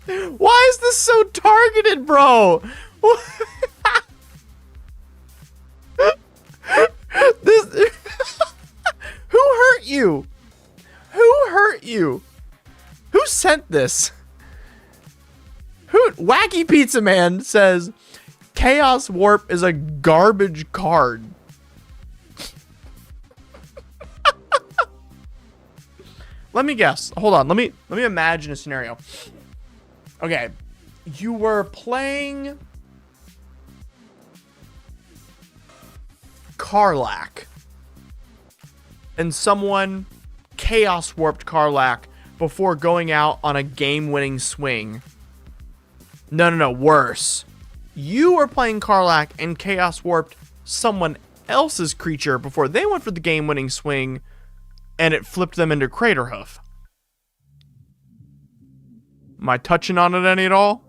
Why is this so targeted, bro? This Who hurt you? Who hurt you? Who sent this? Wacky Pizza Man says Chaos Warp is a garbage card. Let me guess. Hold on. Let me imagine a scenario. Okay. You were playing Karlach. And someone Chaos Warped Karlach before going out on a game-winning swing. No. Worse. You were playing Karlach and Chaos Warped someone else's creature before they went for the game-winning swing, and it flipped them into Craterhoof. Am I touching on it any at all?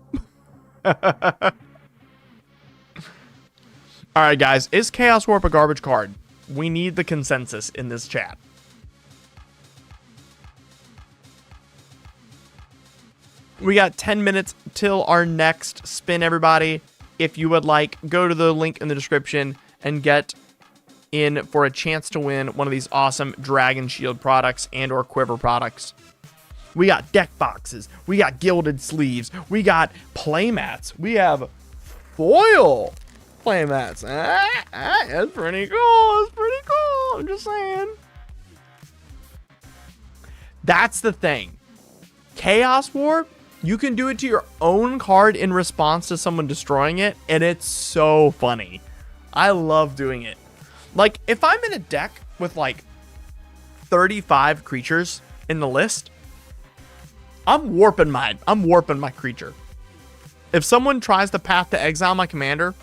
Alright, guys. Is Chaos Warp a garbage card? We need the consensus in this chat. We got 10 minutes till our next spin, everybody. If you would like, go to the link in the description and get in for a chance to win one of these awesome Dragon Shield products and or Quiver products. We got deck boxes. We got gilded sleeves. We got playmats. We have foil playmats. That's pretty cool. That's pretty cool. I'm just saying. That's the thing. Chaos Warp, you can do it to your own card in response to someone destroying it, and it's so funny. I love doing it. Like, if I'm in a deck with, like, 35 creatures in the list, I'm warping my creature. If someone tries to Path to Exile my commander,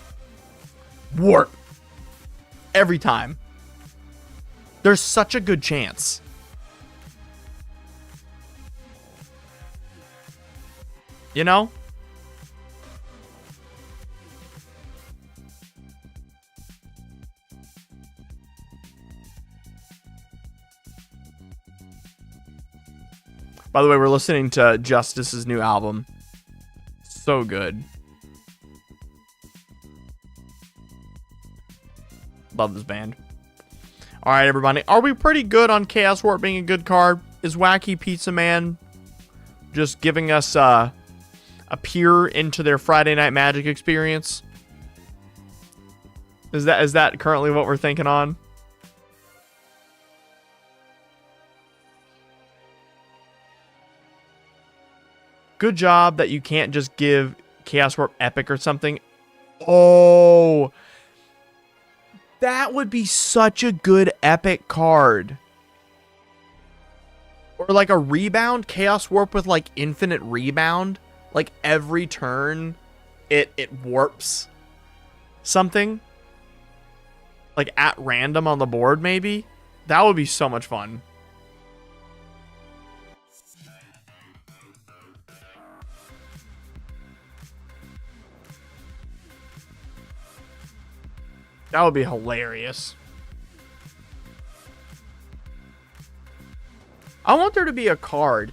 warp. Every time. There's such a good chance. You know? By the way, we're listening to Justice's new album. So good. Love this band. Alright, everybody. Are we pretty good on Chaos Warp being a good card? Is Wacky Pizza Man just giving us a peer into their Friday Night Magic experience? Is that currently what we're thinking on? Good job that you can't just give Chaos Warp Epic or something. Oh, that would be such a good Epic card. Or like a rebound, Chaos Warp with like infinite rebound. Like every turn, it warps something. Like at random on the board, maybe. That would be so much fun. That would be hilarious. I want there to be a card.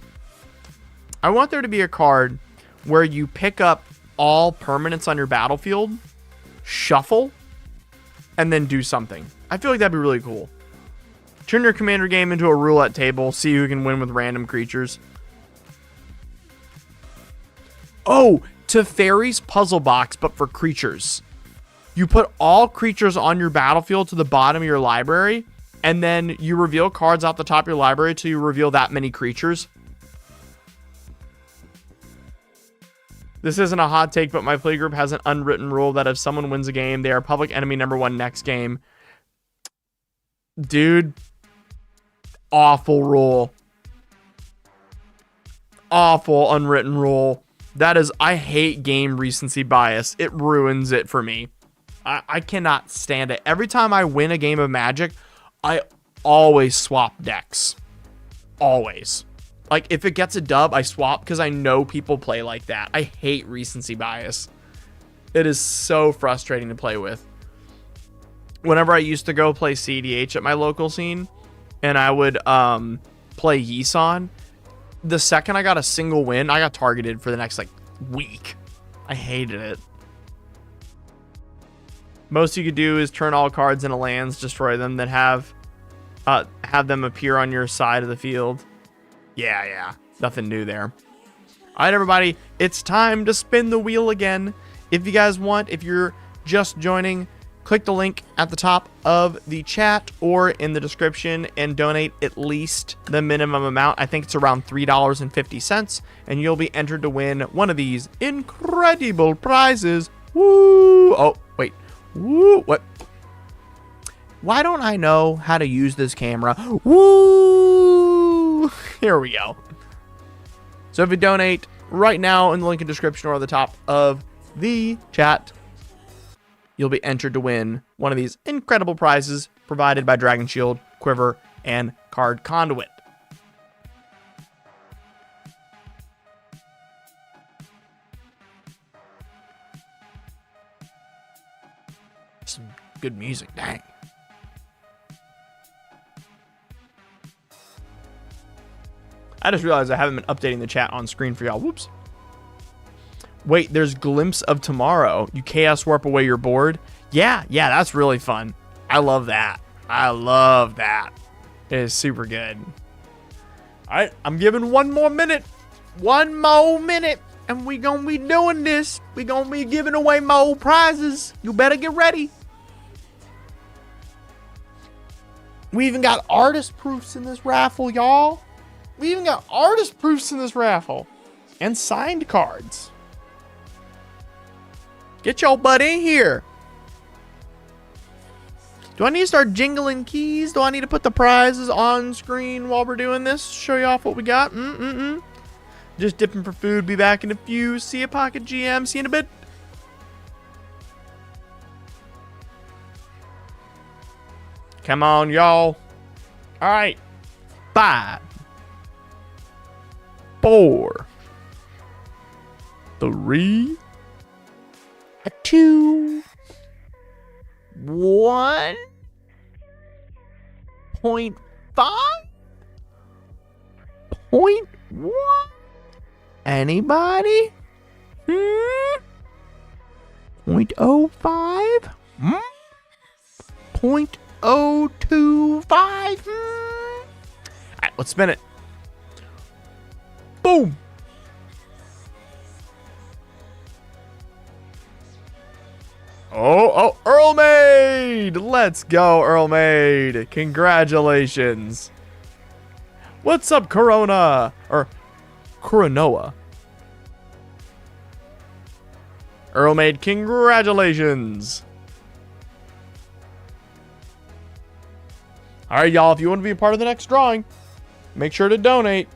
I want there to be a card where you pick up all permanents on your battlefield, shuffle, and then do something. I feel like that'd be really cool. Turn your commander game into a roulette table. See who can win with random creatures. Oh, Teferi's puzzle box, but for creatures. You put all creatures on your battlefield to the bottom of your library, and then you reveal cards off the top of your library till you reveal that many creatures. This isn't a hot take, but my playgroup has an unwritten rule that if someone wins a game, they are public enemy number 1 next game. Dude, awful rule. Awful unwritten rule. That is, I hate game recency bias. It ruins it for me. I cannot stand it. Every time I win a game of Magic, I always swap decks. Always. Like, if it gets a dub, I swap because I know people play like that. I hate recency bias. It is so frustrating to play with. Whenever I used to go play CDH at my local scene, and I would play Yisan, the second I got a single win, I got targeted for the next, like, week. I hated it. Most you could do is turn all cards into lands, destroy them, then have them appear on your side of the field. Yeah. Nothing new there. All right, everybody. It's time to spin the wheel again. If you guys want, if you're just joining, click the link at the top of the chat or in the description and donate at least the minimum amount. I think it's around $3.50, and you'll be entered to win one of these incredible prizes. Woo! Oh, wait. Woo! What? Why don't I know how to use this camera? Woo! Here we go. So if you donate right now in the link in the description or at the top of the chat, you'll be entered to win one of these incredible prizes provided by Dragon Shield, Quiver, and Card Conduit. Some good music, dang. I just realized I haven't been updating the chat on screen for y'all. Whoops. Wait, there's Glimpse of Tomorrow. You Chaos Warp away your board. Yeah, that's really fun. I love that. It is super good. All right, I'm giving one more minute. And we gonna be doing this. We gonna be giving away more prizes. You better get ready. We even got artist proofs in this raffle, y'all. And signed cards. Get your butt in here. Do I need to start jingling keys? Do I need to put the prizes on screen while we're doing this? Show you off what we got? Just dipping for food. Be back in a few. See you, Pocket GM. See you in a bit. Come on, y'all. All right. 5, 4, 3, 2, 1.5. Point 1. Anybody? 0.05? 0.025? Alright, let's spin it. Boom! Oh, Earl Maid! Let's go, Earl Maid. Congratulations. What's up, Corona? Or Coronoa. Earl Maid, congratulations. All right, y'all, if you want to be a part of the next drawing, make sure to donate.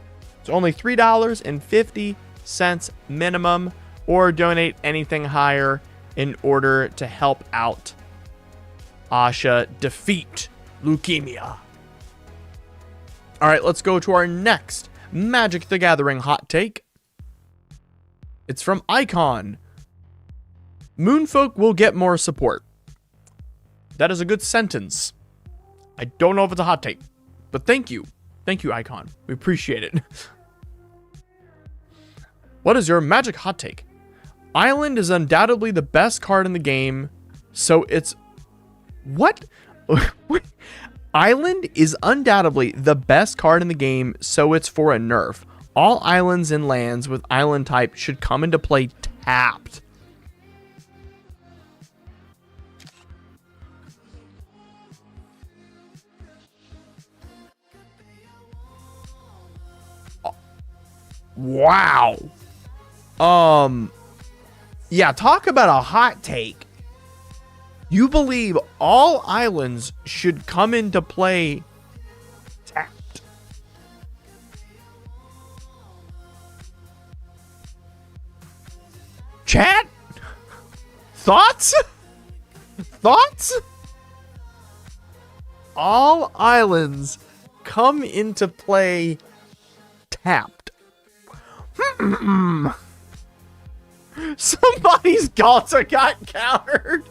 It's only $3.50 minimum, or donate anything higher in order to help out Asha defeat leukemia. All right, let's go to our next Magic the Gathering hot take. It's from Icon. Moonfolk will get more support. That is a good sentence. I don't know if it's a hot take, but thank you. Thank you, Icon. We appreciate it. What is your Magic hot take? Island is undoubtedly the best card in the game, so it's What? Island is undoubtedly the best card in the game, so it's for a nerf. All islands and lands with island type should come into play tapped. Wow. Yeah, talk about a hot take. You believe all islands should come into play tapped. Chat? Thoughts? Thoughts? All islands come into play tapped. Somebody's Galta got countered.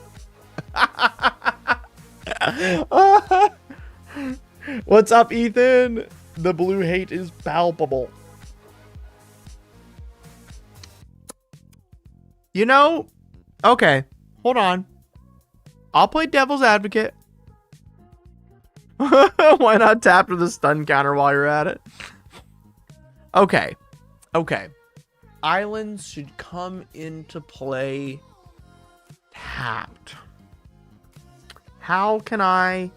What's up, Ethan? The blue hate is palpable. You know, okay, hold on. I'll play devil's advocate. Why not tap with a stun counter while you're at it? Okay. Islands should come into play tapped. How can I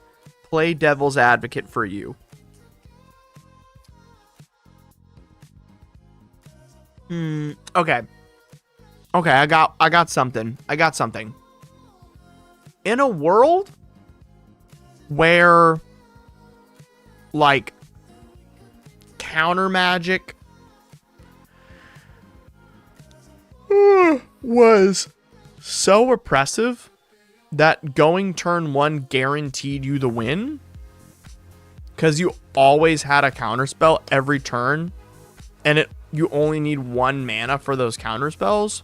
play devil's advocate for you? Okay, I got something. In a world where, like, counter magic was so oppressive that going turn 1 guaranteed you the win, because you always had a counter spell every turn, and you only need 1 mana for those counter spells.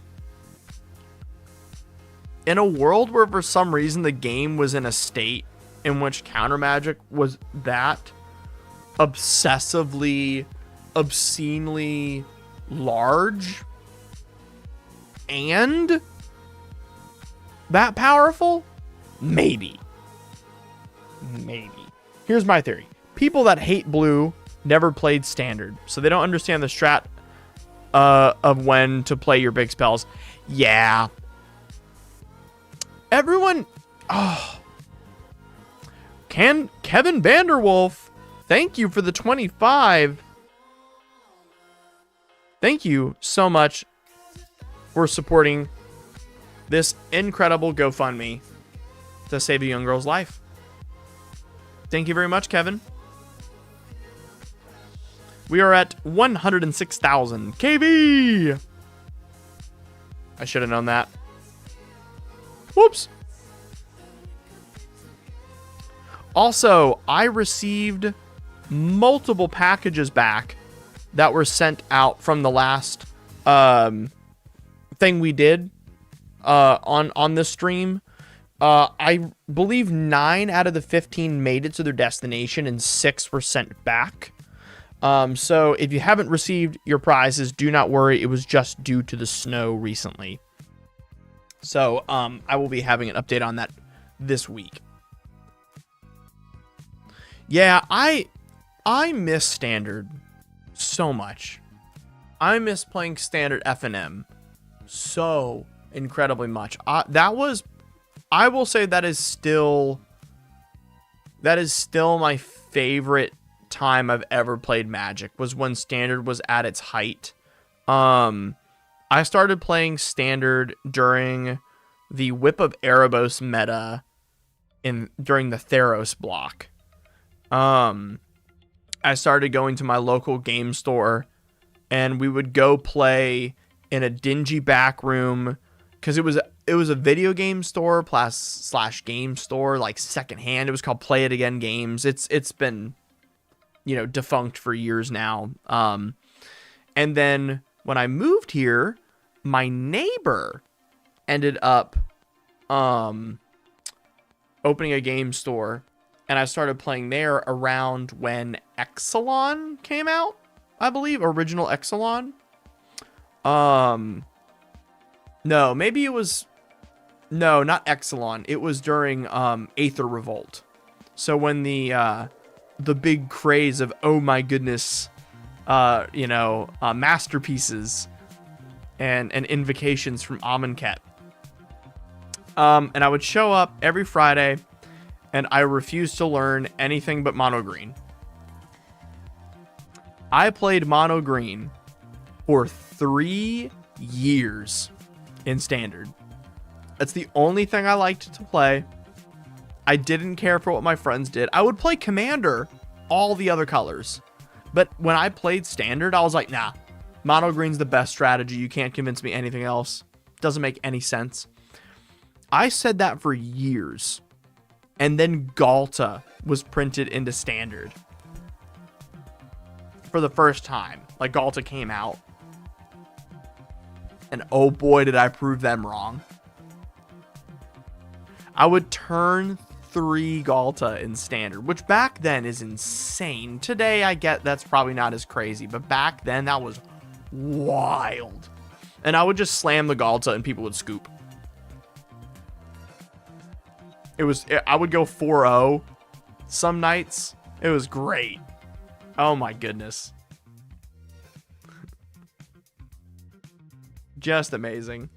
In a world where for some reason the game was in a state in which counter magic was that obsessively, obscenely large and that powerful, maybe. Here's my theory. People that hate blue never played standard, so they don't understand the strat of when to play your big spells. Yeah. Everyone, Kevin Vanderwolf, thank you for the 25. Thank you so much for supporting this incredible GoFundMe to save a young girl's life. Thank you very much, Kevin. We are at 106,000 KV. I should have known that. Whoops. Also, I received multiple packages back that were sent out from the last thing we did on this stream. I believe 9 out of the 15 made it to their destination and 6 were sent back. So if you haven't received your prizes, do not worry. It was just due to the snow recently. So I will be having an update on that this week. Yeah, I miss standard so much. I miss playing standard FNM so incredibly much. I will say that is still my favorite time I've ever played Magic, was when standard was at its height. I started playing standard during the Whip of Erebos meta during the Theros block. I started going to my local game store, and we would go play in a dingy back room, because it was a video game store slash game store, like secondhand. It was called Play It Again Games. It's been, defunct for years now. And then when I moved here, my neighbor ended up opening a game store, and I started playing there around when Exelon came out, I believe, original Exelon. No, maybe it was No, not Exelon. It was during Aether Revolt. So when the big craze of, oh my goodness, masterpieces and invocations from Amonkhet. And I would show up every Friday, and I refused to learn anything but Mono Green. I played Mono Green for 3 years in Standard. That's the only thing I liked to play. I didn't care for what my friends did. I would play Commander all the other colors. But when I played Standard, I was like, nah, Mono Green's the best strategy. You can't convince me anything else. Doesn't make any sense. I said that for years. And then Ghalta was printed into Standard. For the first time. Like, Ghalta came out. And oh boy, did I prove them wrong. I would turn 3 Ghalta in Standard, which back then is insane. Today, I get that's probably not as crazy, but back then, that was wild. And I would just slam the Ghalta and people would scoop. I would go 4-0 some nights. It was great. Oh my goodness. Just amazing.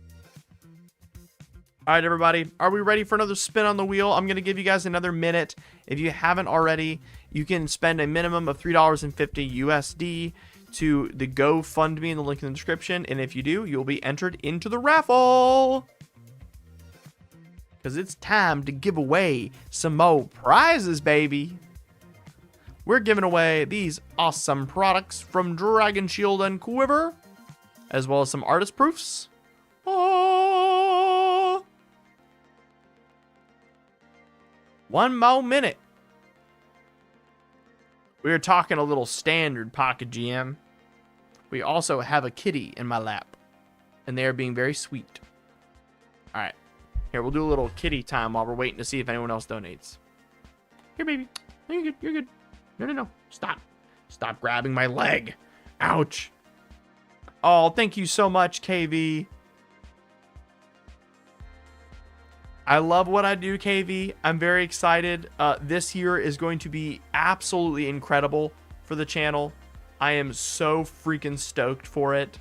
All right, everybody, are we ready for another spin on the wheel? I'm going to give you guys another minute. If you haven't already, you can spend a minimum of $3.50 USD to the GoFundMe in the link in the description. And if you do, you'll be entered into the raffle. Because it's time to give away some more prizes, baby. We're giving away these awesome products from Dragon Shield and Quiver, as well as some artist proofs. Oh. 1 more minute. We're talking a little Standard Pocket GM. We also have a kitty in my lap, and they are being very sweet. All right. Here, we'll do a little kitty time while we're waiting to see if anyone else donates. Here, baby. No, you're good. You're good. No. Stop. Stop grabbing my leg. Ouch. Oh, thank you so much, KV. I love what I do, KV. I'm very excited. This year is going to be absolutely incredible for the channel. I am so freaking stoked for it.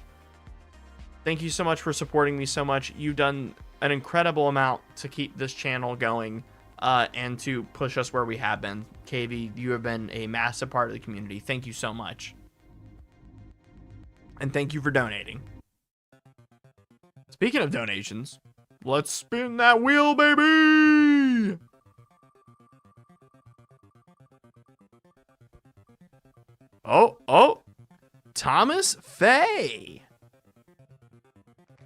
Thank you so much for supporting me so much. You've done an incredible amount to keep this channel going and to push us where we have been. KV, you have been a massive part of the community. Thank you so much. And thank you for donating. Speaking of donations, let's spin that wheel, baby! Oh, Thomas Fay.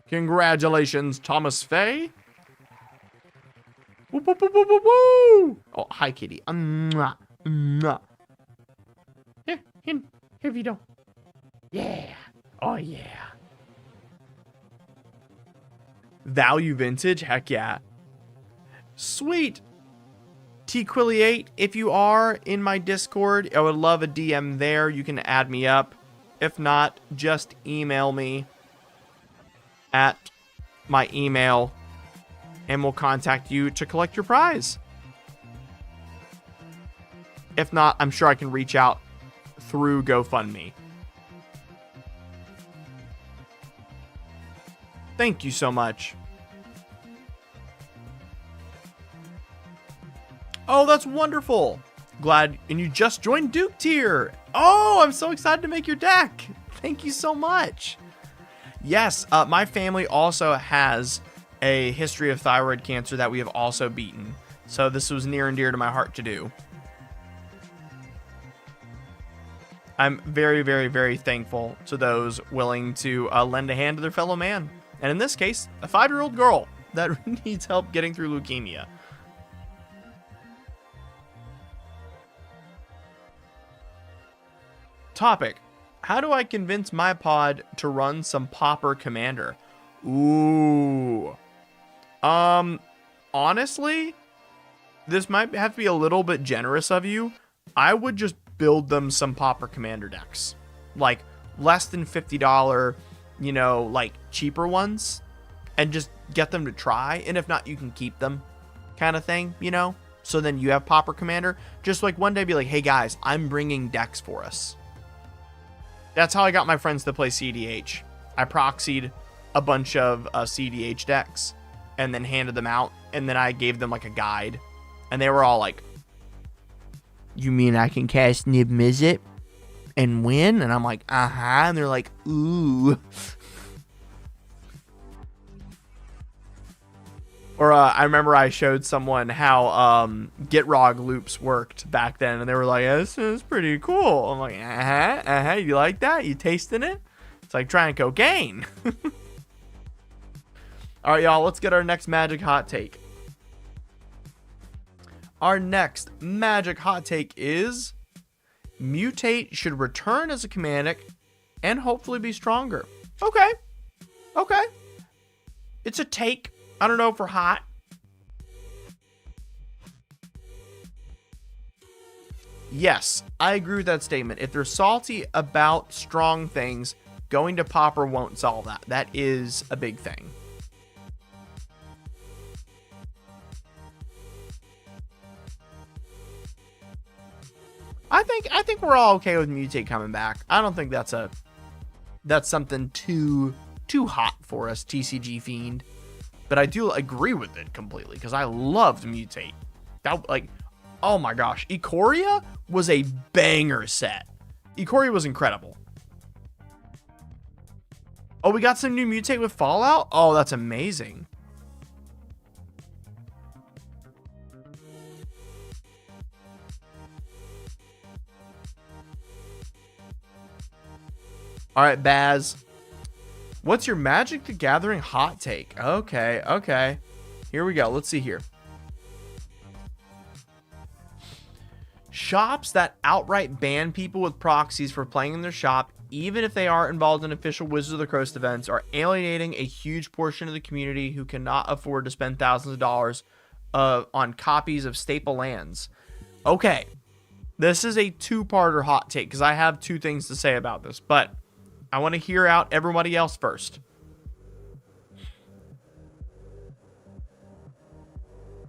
Congratulations, Thomas Fay. Woo, woo, woo, woo, woo, woo. Oh, hi, kitty. Mwah, mwah. Here, Vito. Yeah. Oh, yeah. Value Vintage? Heck yeah. Sweet. T-Quilly8, if you are in my Discord, I would love a DM there. You can add me up. If not, just email me at my email and we'll contact you to collect your prize. If not, I'm sure I can reach out through GoFundMe. Thank you so much. Oh, that's wonderful. Glad, and you just joined Duke Tier. Oh, I'm so excited to make your deck. Thank you so much. Yes, my family also has a history of thyroid cancer that we have also beaten. So this was near and dear to my heart to do. I'm very, very, very thankful to those willing to lend a hand to their fellow man. And in this case, a 5-year-old girl that needs help getting through leukemia. Topic: how do I convince my pod to run some Pauper Commander? Ooh. Honestly, this might have to be a little bit generous of you. I would just build them some Pauper Commander decks. Like, less than $50, you know, like, cheaper ones. and just get them to try. And if not, you can keep them, kind of thing, you know? So then you have Pauper Commander. Just like one day be like, hey guys, I'm bringing decks for us. That's how I got my friends to play CDH. I proxied a bunch of CDH decks and then handed them out. And then I gave them like a guide. And they were all like, you mean I can cast Nib Mizzet and win? And I'm like, uh-huh. And they're like, ooh. Or I remember I showed someone how Gitrog loops worked back then. And they were like, this is pretty cool. I'm like, uh-huh. You like that? You tasting it? It's like trying cocaine. All right, y'all. Let's get our next Magic hot take. Our next Magic hot take is Mutate should return as a Commandic and hopefully be stronger. Okay. It's a take. I don't know if we're hot. Yes, I agree with that statement. If they're salty about strong things, going to Pauper won't solve that. That is a big thing. I think we're all okay with Mutate coming back. I don't think that's something too hot for us, TCG Fiend. But I do agree with it completely because I loved Mutate. That, like, oh my gosh, Ikoria was a banger set. Ikoria was incredible. Oh, we got some new Mutate with Fallout? Oh, that's amazing. All right, Baz. What's your Magic the Gathering hot take? Okay. Here we go. Let's see here. Shops that outright ban people with proxies for playing in their shop, even if they are involved in official Wizards of the Coast events, are alienating a huge portion of the community who cannot afford to spend thousands of dollars on copies of staple lands. Okay. This is a two-parter hot take because I have two things to say about this, but I want to hear out everybody else first.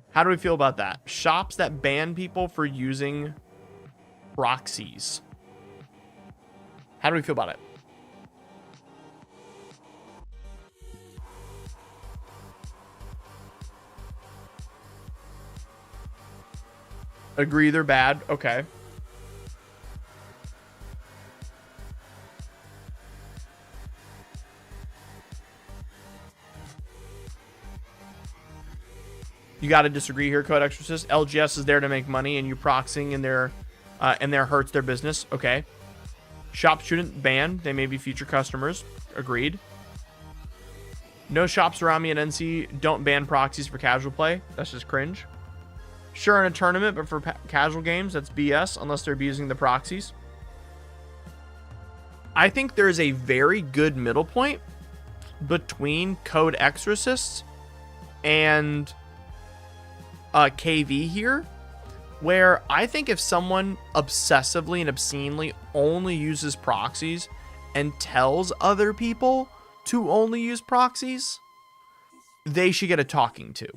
How do we feel about that? Shops that ban people for using proxies. How do we feel about it? Agree they're bad. Okay. You got to disagree here, Code Exorcist. LGS is there to make money, and you proxying in there hurts their business. Okay. Shops shouldn't ban. They may be future customers. Agreed. No shops around me at NC don't ban proxies for casual play. That's just cringe. Sure, in a tournament, but for casual games, that's BS unless they're abusing the proxies. I think there's a very good middle point between Code Exorcists and KV here, where I think if someone obsessively and obscenely only uses proxies and tells other people to only use proxies, they should get a talking to.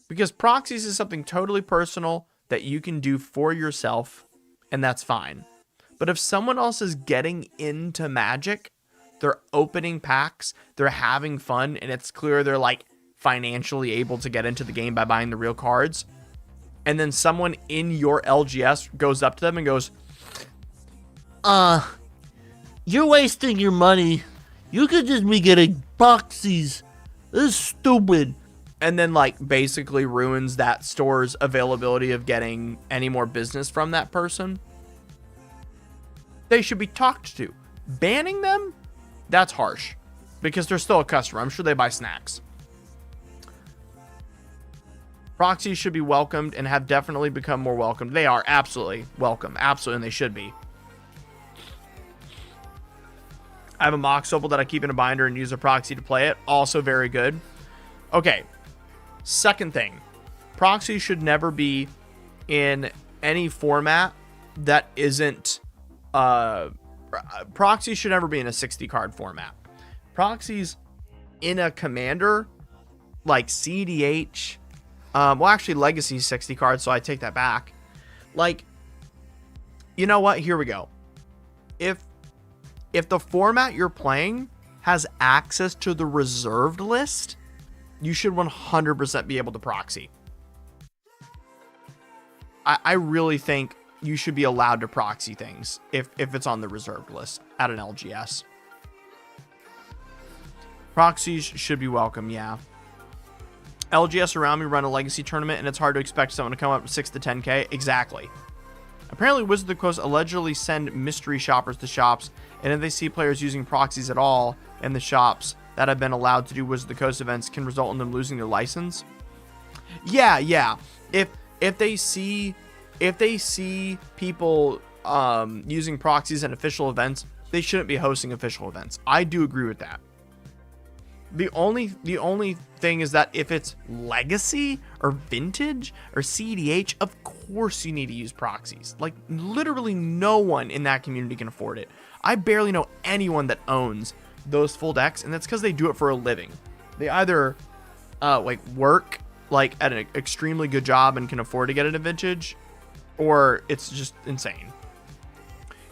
Because proxies is something totally personal that you can do for yourself, and that's fine. But if someone else is getting into Magic, they're opening packs, they're having fun, and it's clear they're like financially able to get into the game by buying the real cards, and then someone in your LGS goes up to them and goes, you're wasting your money. You could just be getting proxies. This is stupid. And then like basically ruins that store's availability of getting any more business from that person. They should be talked to. Banning them? That's harsh. Because they're still a customer. I'm sure they buy snacks. Proxies should be welcomed and have definitely become more welcomed. They are absolutely welcome. Absolutely, and they should be. I have a Mox Opal that I keep in a binder and use a proxy to play it. Also very good. Okay. Second thing. Proxies should never be in any format that isn't... proxies should never be in a 60 card format. Proxies in a commander like CDH, well, actually Legacy 60 cards, so I take that back. Like, you know what? Here we go. If the format you're playing has access to the reserved list, you should 100% be able to proxy. I really think you should be allowed to proxy things if it's on the reserved list at an LGS. Proxies should be welcome, yeah. LGS around me run a legacy tournament, and it's hard to expect someone to come up with 6 to 10k. Exactly. Apparently, Wizards of the Coast allegedly send mystery shoppers to shops, and if they see players using proxies at all in the shops that have been allowed to do Wizards of the Coast events, can result in them losing their license. Yeah. If they see people using proxies at official events, they shouldn't be hosting official events. I do agree with that. The only thing is that if it's legacy or vintage or CDH, of course you need to use proxies. Like, literally no one in that community can afford it. I barely know anyone that owns those full decks, and that's because they do it for a living. They either like work like at an extremely good job and can afford to get it in vintage, or it's just insane.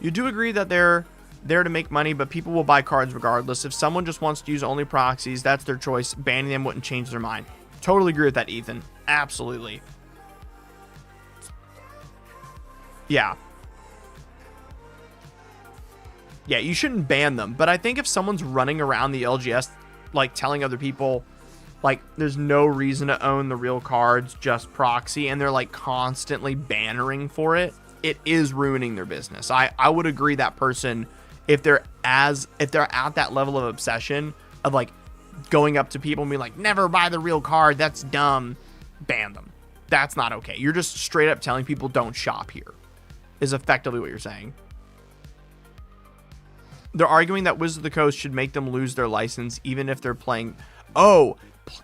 You do agree that they're there to make money, but people will buy cards regardless. If someone just wants to use only proxies, that's their choice. Banning them wouldn't change their mind. Totally agree with that, Ethan. Absolutely. Yeah, you shouldn't ban them, but I think if someone's running around the LGS like telling other people like there's no reason to own the real cards, just proxy, and they're like constantly bannering for it, it is ruining their business. I would agree that person, if they're at that level of obsession of like going up to people and being like, never buy the real card, that's dumb, ban them. That's not okay. You're just straight up telling people don't shop here, is effectively what you're saying. They're arguing that Wizards of the Coast should make them lose their license even if they're playing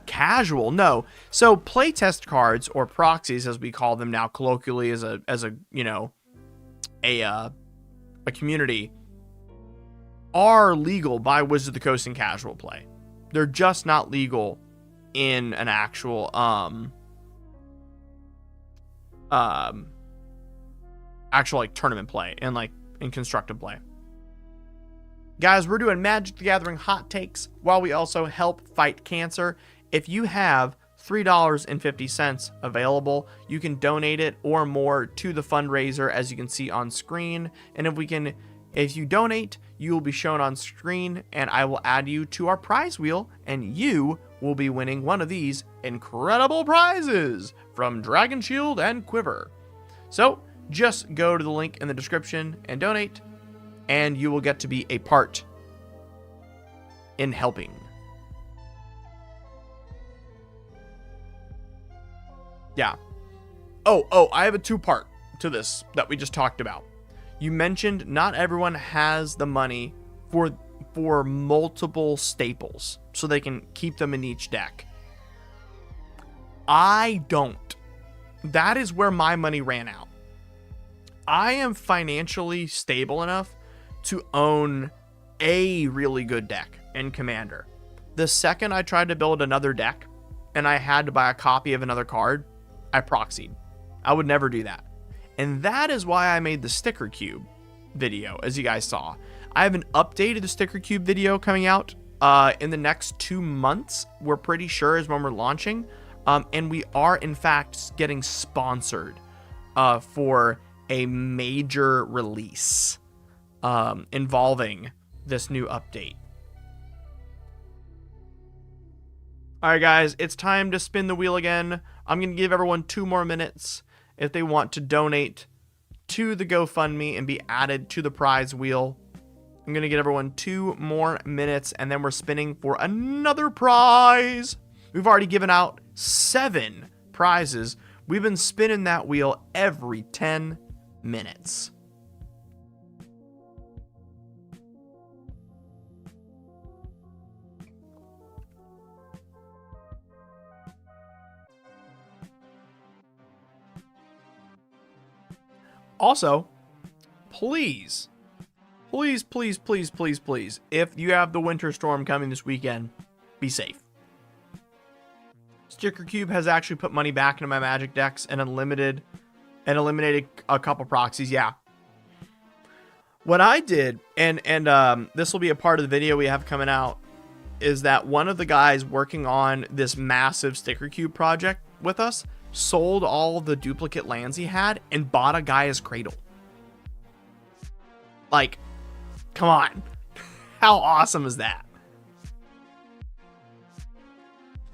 casual. No. So playtest cards, or proxies as we call them now colloquially as a you know, a community, are legal by Wizards of the Coast in casual play. They're just not legal in an actual actual like tournament play and like in constructive play. Guys, we're doing Magic the Gathering hot takes while we also help fight cancer. If you have $3.50 available, you can donate it or more to the fundraiser, as you can see on screen. And if you donate, you will be shown on screen, and I will add you to our prize wheel, and you will be winning one of these incredible prizes from Dragon Shield and Quiver. So just go to the link in the description and donate, and you will get to be a part in helping. Yeah. Oh, I have a two-part to this that we just talked about. You mentioned not everyone has the money for multiple staples, so they can keep them in each deck. I don't. That is where my money ran out. I am financially stable enough to own a really good deck in Commander. The second I tried to build another deck and I had to buy a copy of another card, I proxied. I would never do that. And that is why I made the Sticker Cube video, as you guys saw. I have an updated the Sticker Cube video coming out in the next 2 months. We're pretty sure is when we're launching. And we are, in fact, getting sponsored for a major release involving this new update. All right, guys, it's time to spin the wheel again. I'm going to give everyone 2 more minutes if they want to donate to the GoFundMe and be added to the prize wheel. I'm going to give everyone 2 more minutes, and then we're spinning for another prize. We've already given out 7 prizes. We've been spinning that wheel every 10 minutes. Also, please, if you have the winter storm coming this weekend, be safe. Sticker Cube has actually put money back into my Magic decks and eliminated a couple proxies. Yeah. What I did, and this will be a part of the video we have coming out, is that one of the guys working on this massive Sticker Cube project with us sold all the duplicate lands he had and bought a Gaia's Cradle. Like, come on. How awesome is that?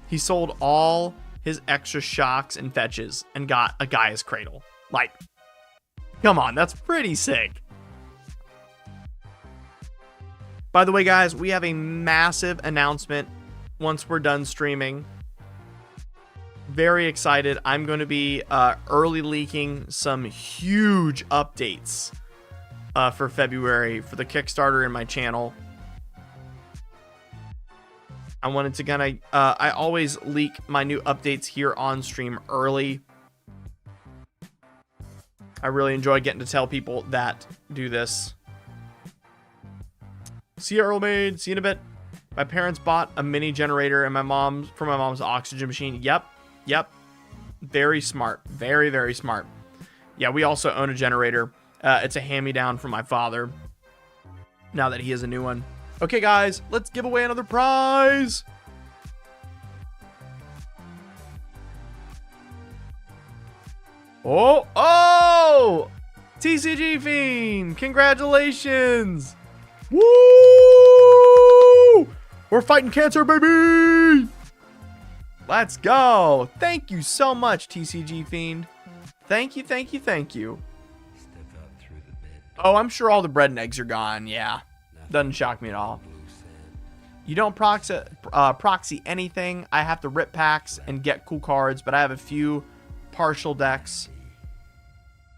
He sold all his extra shocks and fetches and got a Gaia's Cradle. Like, come on, that's pretty sick. By the way, guys, we have a massive announcement once we're done streaming. Very excited. I'm going to be early leaking some huge updates for February for the Kickstarter in my channel. I wanted to I always leak my new updates here on stream early. I really enjoy getting to tell people that do this. See you, Earl Maid. See you in a bit. My parents bought a mini generator and for my mom's oxygen machine. Yep. Very smart. Very, very smart. Yeah, we also own a generator. It's a hand-me-down from my father. Now that he has a new one. Okay, guys, let's give away another prize. Oh! TCG Fiend, congratulations. Woo! We're fighting cancer, baby. Let's go. Thank you so much, TCG Fiend. Thank you. Oh, I'm sure all the bread and eggs are gone. Yeah. Doesn't shock me at all. You don't proxy anything. I have to rip packs and get cool cards, but I have a few partial decks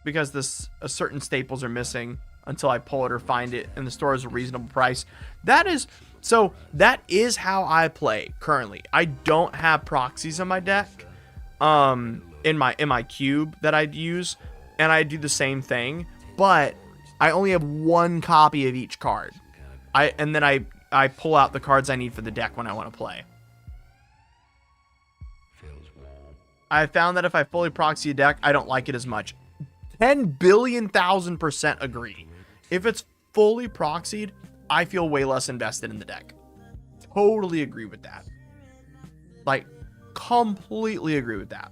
because certain staples are missing until I pull it or find it and the store is a reasonable price. That is how I play currently. I don't have proxies on my deck in my cube that I'd use, and I do the same thing, but I only have one copy of each card. And then I pull out the cards I need for the deck when I want to play. I found that if I fully proxy a deck, I don't like it as much. 10,000,000,000% agree. If it's fully proxied, I feel way less invested in the deck. Totally agree with that. Like, completely agree with that.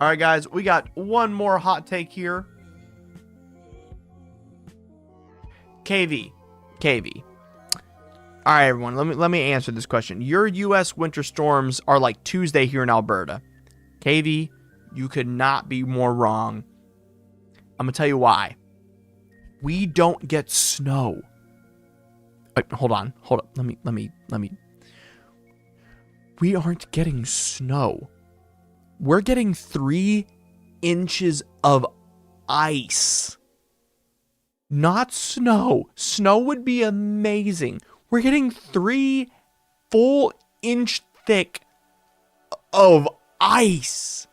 All right, guys, we got one more hot take here. KV. All right, everyone, let me answer this question. Your U.S. winter storms are like Tuesday here in Alberta. KV, you could not be more wrong. I'm gonna tell you why. We don't get snow. Hold on. Let me. We aren't getting snow. We're getting 3 inches of ice. Not snow. Snow would be amazing. We're getting 3 full inch thick of ice.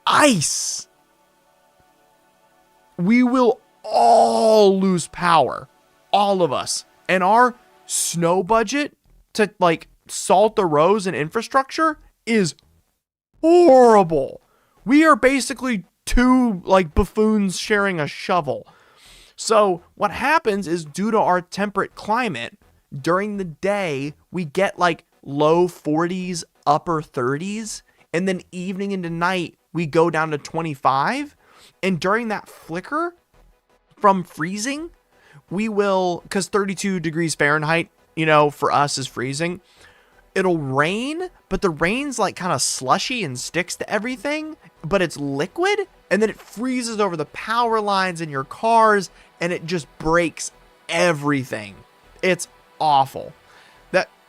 Ice. We will all lose power. All of us. And our snow budget to like salt the roads and infrastructure is horrible. We are basically 2 like buffoons sharing a shovel. So what happens is, due to our temperate climate, during the day we get like low 40s, upper 30s, and then evening into night we go down to 25. And during that flicker from freezing, we will, because 32 degrees Fahrenheit, for us is freezing. It'll rain, but the rain's like kind of slushy and sticks to everything, but it's liquid, and then it freezes over the power lines in your cars, and it just breaks everything. It's awful.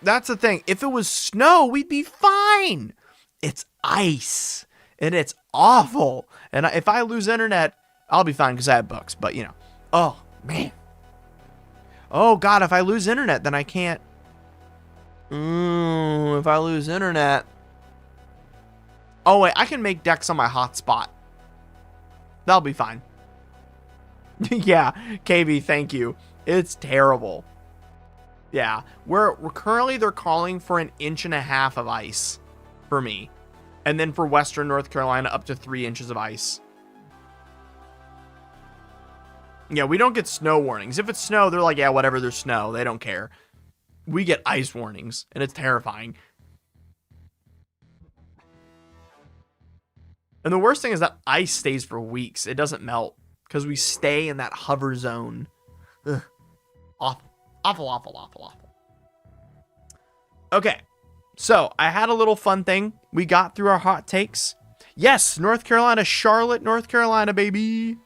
That's the thing. If it was snow, we'd be fine. It's ice, and it's awful. And if I lose internet, I'll be fine because I have books, but oh man. Oh God, if I lose internet, then I can't. If I lose internet. Oh wait, I can make decks on my hotspot. That'll be fine. Yeah, KB, thank you. It's terrible. Yeah, we're currently, they're calling for 1.5 inches of ice for me. And then for Western North Carolina, up to 3 inches of ice. Yeah, we don't get snow warnings. If it's snow, they're like, yeah, whatever, there's snow. They don't care. We get ice warnings, and it's terrifying. And the worst thing is that ice stays for weeks. It doesn't melt because we stay in that hover zone. Ugh. Awful, awful, awful, awful, awful. Okay, so I had a little fun thing. We got through our hot takes. Yes, North Carolina, Charlotte, North Carolina, baby.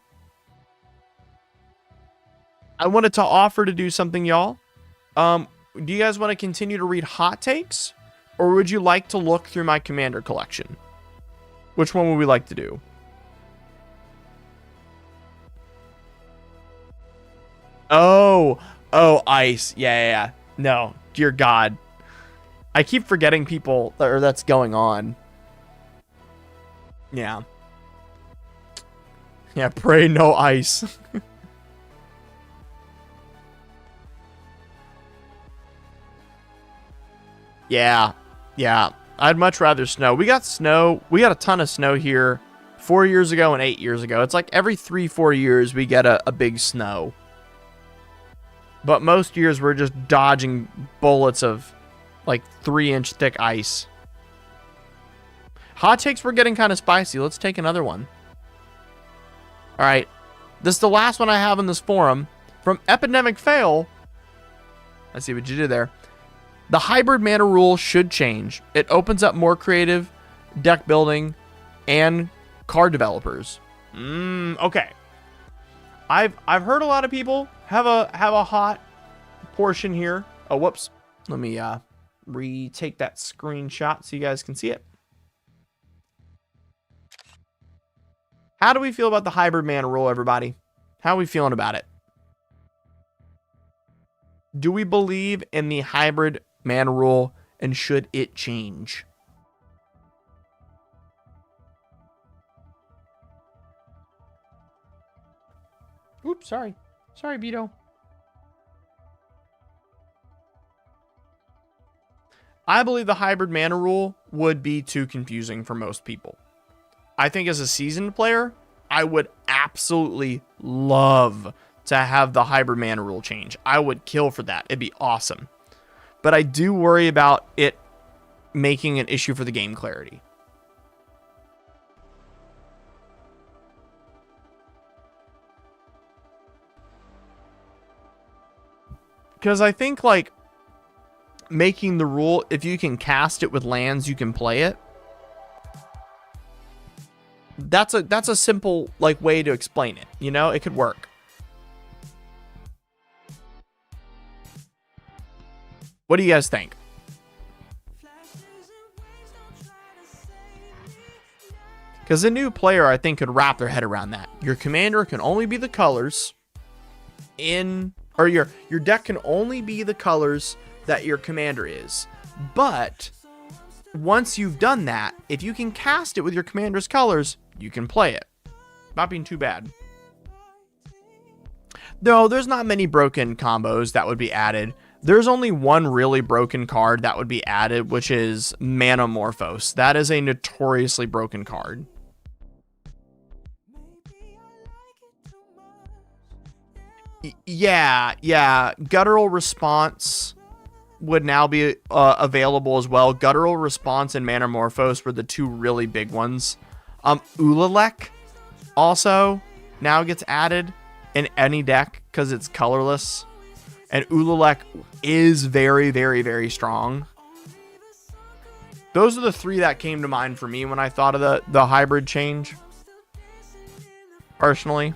I wanted to offer to do something, y'all. Do you guys want to continue to read hot takes? Or would you like to look through my commander collection? Which one would we like to do? Oh, ice. Yeah. No, dear God. I keep forgetting people that's going on. Yeah. Yeah, pray no ice. Yeah. I'd much rather snow. We got snow. We got a ton of snow here 4 years ago and 8 years ago. It's like every 3-4 years we get a big snow. But most years we're just dodging bullets of like 3-inch thick ice. Hot takes were getting kind of spicy. Let's take another one. All right. This is the last one I have in this forum. From Epidemic Fail. I see what you did there. The hybrid mana rule should change. It opens up more creative deck building and card developers. Okay. I've heard a lot of people have a hot portion here. Oh, whoops. Let me retake that screenshot so you guys can see it. How do we feel about the hybrid mana rule, everybody? How are we feeling about it? Do we believe in the hybrid mana rule, and should it change? Oops, sorry, Beto. I believe the hybrid mana rule would be too confusing for most people. I think as a seasoned player, I would absolutely love to have the hybrid mana rule change. I would kill for that. It'd be awesome. But I do worry about it making an issue for the game clarity. Because I think, like, making the rule, if you can cast it with lands, you can play it. That's a simple, like, way to explain it. You know, it could work. What do you guys think? Because a new player, I think, could wrap their head around that. Your commander can only be the colors or your deck can only be the colors that your commander is. But once you've done that, if you can cast it with your commander's colors, you can play it. Not being too bad. Though there's not many broken combos that would be added. There's only one really broken card that would be added, which is Manamorphose. That is a notoriously broken card. Yeah. Guttural Response would now be available as well. Guttural Response and Manamorphose were the two really big ones. Ulalek also now gets added in any deck because it's colorless. And Ulalek is very, very, very strong. Those are the three that came to mind for me when I thought of the hybrid change. Personally.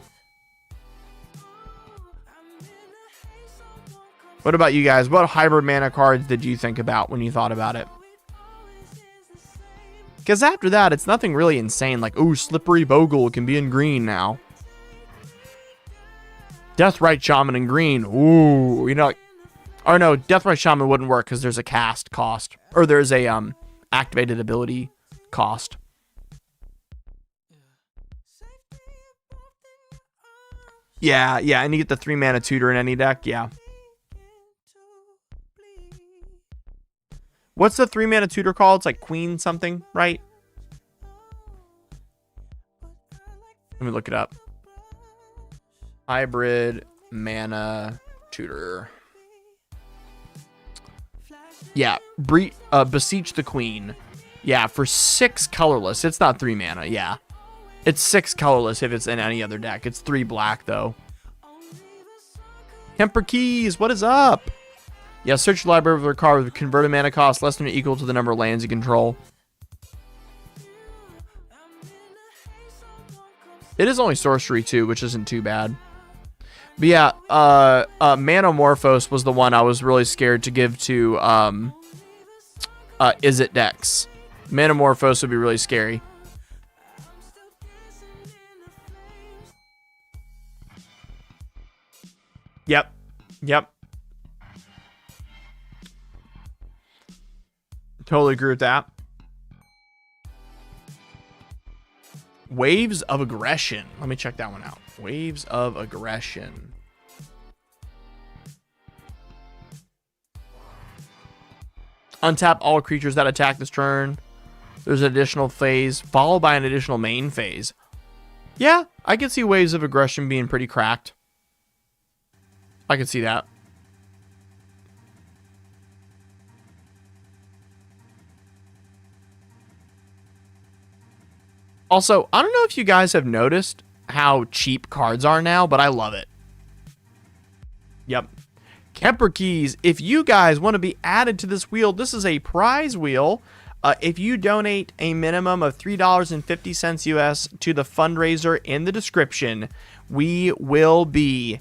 What about you guys? What hybrid mana cards did you think about when you thought about it? Because after that, it's nothing really insane. Like, ooh, Slippery Bogle can be in green now. Deathrite Shaman in green. Ooh, you know, like, or no, Deathrite Shaman wouldn't work because there's a cast cost. Or there's a activated ability cost. Yeah, and you get the 3 mana tutor in any deck. Yeah. What's the 3 mana tutor called? It's like Queen something, right? Let me look it up. Hybrid mana tutor. Yeah, Beseech the Queen. Yeah, for 6 colorless. It's not 3 mana, yeah. It's 6 colorless if it's in any other deck. It's 3 black, though. Kemper Keys, what is up? Yeah, search your library for a card with converted mana cost less than or equal to the number of lands you control. It is only sorcery, too, which isn't too bad. But yeah, Manamorphose was the one I was really scared to give to Izzet decks. Manamorphose would be really scary. Yep. Totally agree with that. Waves of Aggression. Let me check that one out. Waves of Aggression. Untap all creatures that attack this turn. There's an additional phase, followed by an additional main phase. Yeah, I can see Waves of Aggression being pretty cracked. I can see that. Also, I don't know if you guys have noticed how cheap cards are now, but I love it. Yep. Kemper Keys, if you guys want to be added to this wheel, this is a prize wheel. If you donate a minimum of $3.50 US to the fundraiser in the description, we will be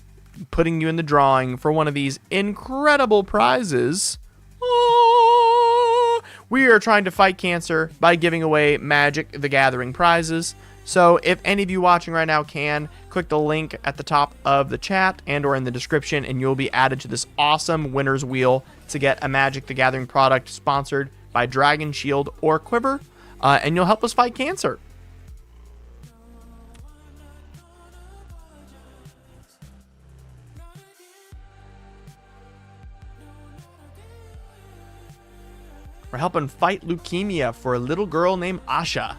putting you in the drawing for one of these incredible prizes. We are trying to fight cancer by giving away Magic the Gathering prizes. So if any of you watching right now can, click the link at the top of the chat and or in the description, and you'll be added to this awesome winner's wheel to get a Magic the Gathering product sponsored by Dragon Shield or Quiver, and you'll help us fight cancer. We're helping fight leukemia for a little girl named Asha.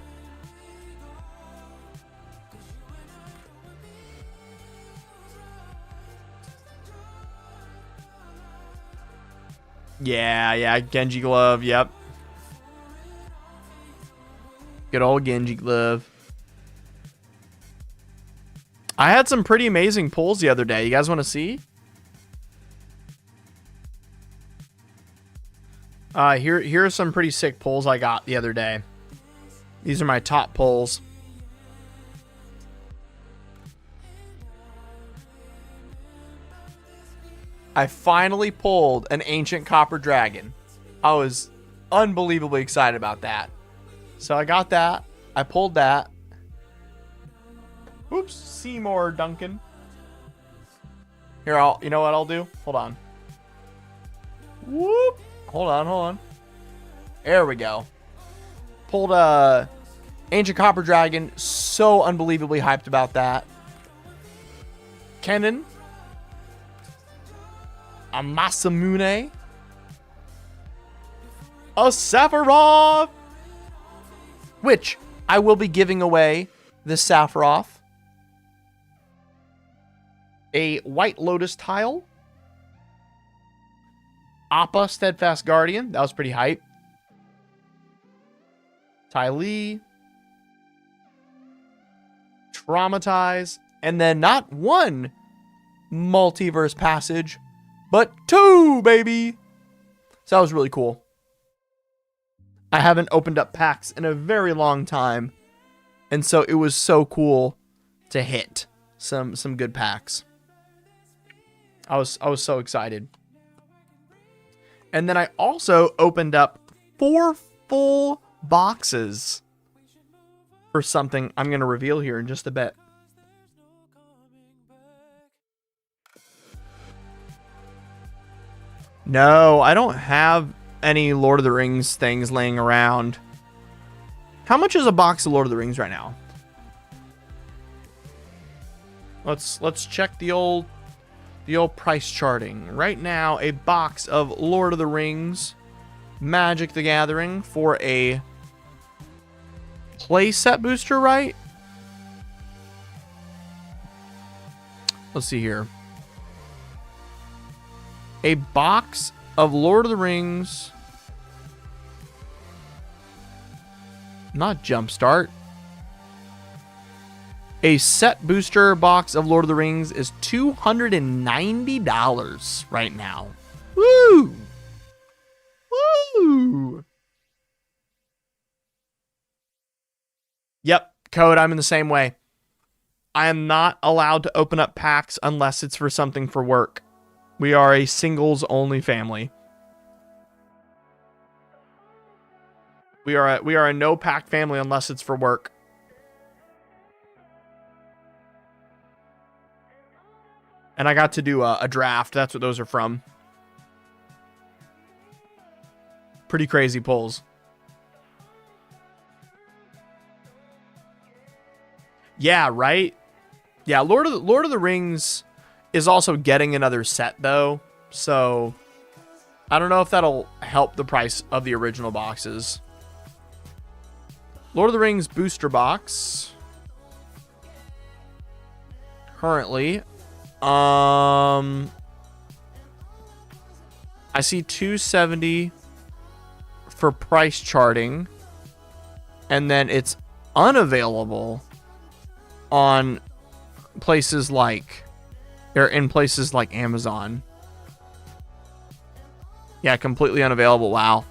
Yeah, Genji Glove, yep. Good old Genji Glove. I had some pretty amazing pulls the other day. You guys want to see? Here are some pretty sick pulls I got the other day. These are my top pulls. I finally pulled an Ancient Copper Dragon. I was unbelievably excited about that. So I got that. I pulled that. Oops, Seymour Duncan. Here, you know what I'll do? Hold on. Whoop. Hold on. There we go. Pulled a Ancient Copper Dragon. So unbelievably hyped about that. Kennen. A Masamune. A Sephiroth. Which I will be giving away this Sephiroth. A White Lotus tile. Appa Steadfast Guardian. That was pretty hype. Ty Lee. Traumatize. And then not one Multiverse Passage, but 2, baby. So that was really cool. I haven't opened up packs in a very long time. And so it was so cool to hit some good packs. I was so excited. And then I also opened up 4 full boxes for something I'm going to reveal here in just a bit. No, I don't have any Lord of the Rings things laying around. How much is a box of Lord of the Rings right now? Let's check the old price charting. Right now, a box of Lord of the Rings Magic the Gathering for a playset booster, right? Let's see here. A box of Lord of the Rings. Not Jumpstart. A set booster box of Lord of the Rings is $290 right now. Woo! Woo! Yep, Code, I'm in the same way. I am not allowed to open up packs unless it's for something for work. We are a singles only family. We are a no pack family unless it's for work. And I got to do a draft. That's what those are from. Pretty crazy pulls. Yeah, right? Yeah, Lord of the Rings is also getting another set though. So I don't know if that'll help the price of the original boxes. Lord of the Rings booster box. Currently, I see $270 for price charting, and then it's unavailable on places like, or in places like Amazon. Yeah, completely unavailable. Wow.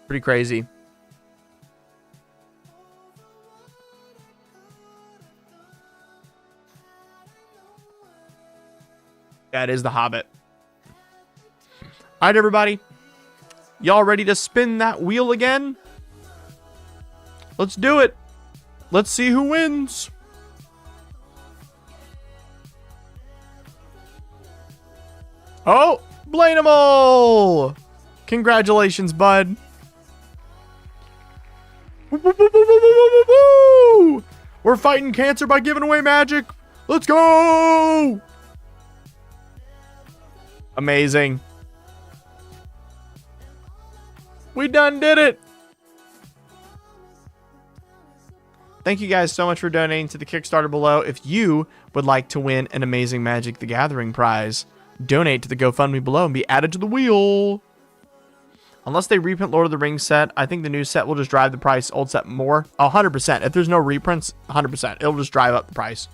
Pretty crazy. That is The Hobbit. All right, everybody. Y'all ready to spin that wheel again? Let's do it. Let's see who wins. Oh, Blainimal! Congratulations, bud. We're fighting cancer by giving away magic. Let's go! Amazing. We done did it. Thank you guys so much for donating to the Kickstarter below. If you would like to win an amazing Magic the Gathering prize, donate to the GoFundMe below and be added to the wheel. Unless they reprint Lord of the Rings set, I think the new set will just drive the price old set more. 100%. If there's no reprints, 100%. It'll just drive up the price.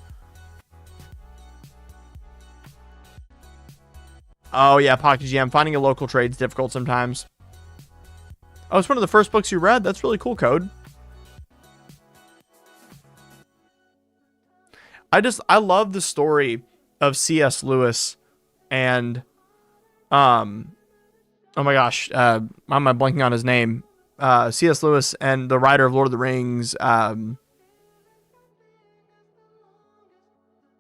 Oh, yeah, Pocket GM. Finding a local trade is difficult sometimes. Oh, it's one of the first books you read. That's really cool, Code. I love the story of C.S. Lewis and, oh my gosh, why am I blanking on his name? C.S. Lewis and the writer of Lord of the Rings. Why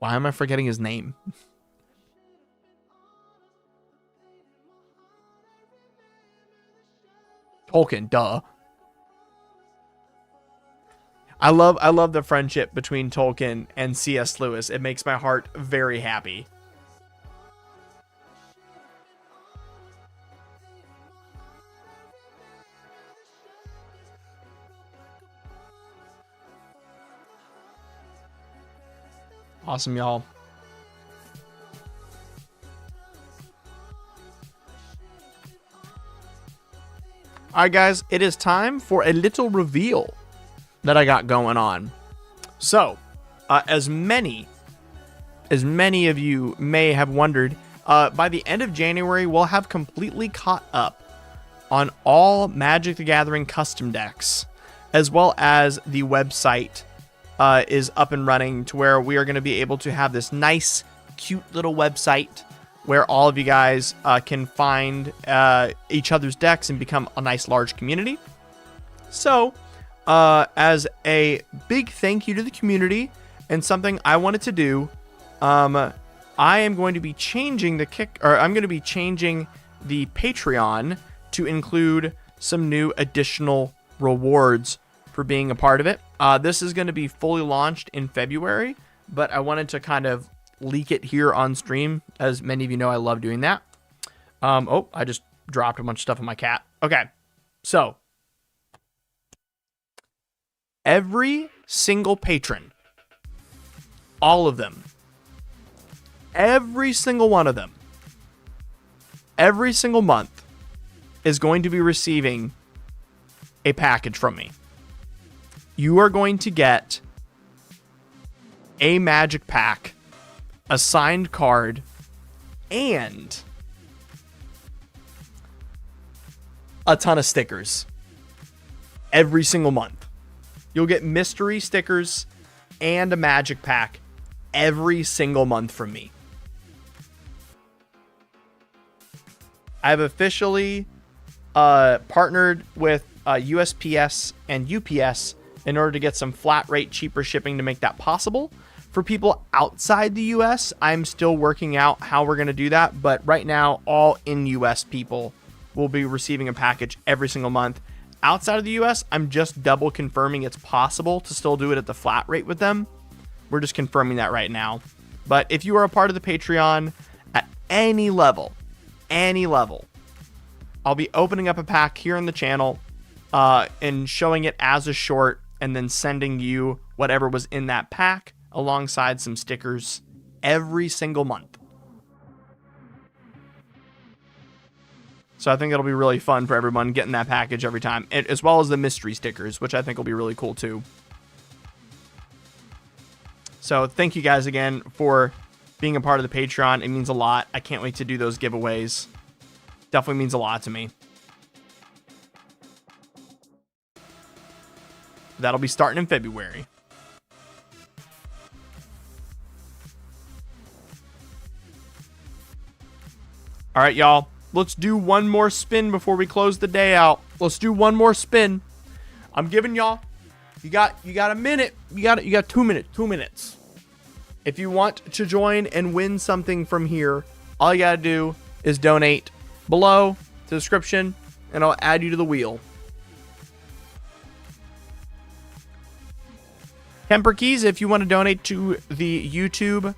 am I forgetting his name? Tolkien, duh. I love the friendship between Tolkien and C.S. Lewis. It makes my heart very happy. Awesome, y'all. All right, guys, it is time for a little reveal that I got going on. So, as many of you may have wondered, by the end of January, we'll have completely caught up on all Magic the Gathering custom decks, as well as the website is up and running to where we are going to be able to have this nice, cute little website where all of you guys can find each other's decks and become a nice large community. So, as a big thank you to the community and something I wanted to do, I am going to be changing the Patreon to include some new additional rewards for being a part of it. This is going to be fully launched in February, but I wanted to kind of leak it here on stream. As many of you know, I love doing that. Oh, I just dropped a bunch of stuff on my cat. Okay, so every single patron, all of them, every single one of them, every single month is going to be receiving a package from me. You are going to get a magic pack, a signed card, and a ton of stickers every single month. You'll get mystery stickers and a magic pack every single month from me. I've officially partnered with USPS and UPS in order to get some flat rate cheaper shipping to make that possible. For people outside the US, I'm still working out how we're going to do that, but right now all in US people will be receiving a package every single month. Outside of the US, I'm just double confirming it's possible to still do it at the flat rate with them. We're just confirming that right now. But if you are a part of the Patreon at any level, I'll be opening up a pack here on the channel and showing it as a short and then sending you whatever was in that pack alongside some stickers every single month. So I think it'll be really fun for everyone getting that package every time, as well as the mystery stickers, which I think will be really cool too. So thank you guys again for being a part of the Patreon. It means a lot. I can't wait to do those giveaways. Definitely means a lot to me. That'll be starting in February. All right, y'all. Let's do one more spin before we close the day out. Let's do one more spin. I'm giving y'all. You got a minute. You got 2 minutes. 2 minutes. If you want to join and win something from here, all you gotta do is donate below the description, and I'll add you to the wheel. Kemper Keys, if you want to donate to the YouTube,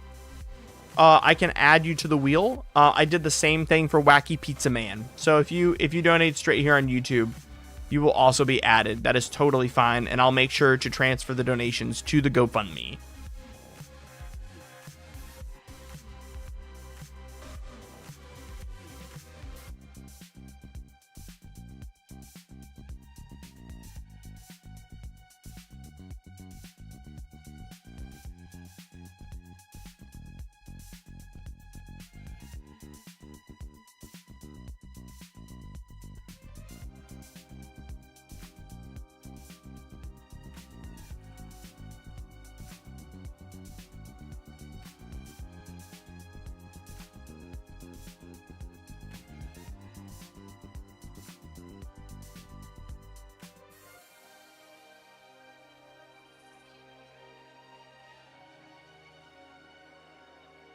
I can add you to the wheel. I did the same thing for Wacky Pizza Man. So if you donate straight here on YouTube, you will also be added. That is totally fine, and I'll make sure to transfer the donations to the GoFundMe.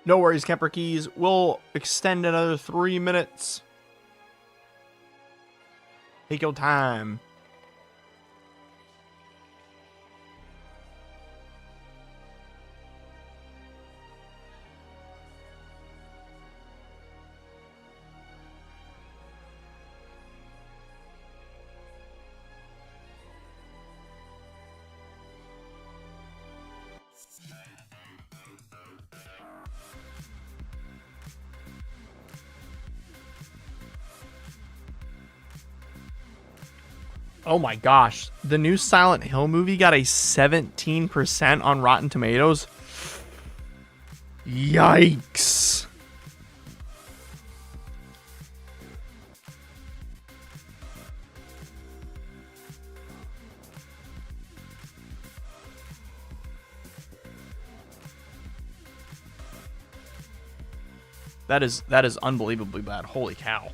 No worries, Kemper Keys. We'll extend another 3 minutes. Take your time. Oh my gosh. The new Silent Hill movie got a 17% on Rotten Tomatoes. Yikes. That is unbelievably bad. Holy cow.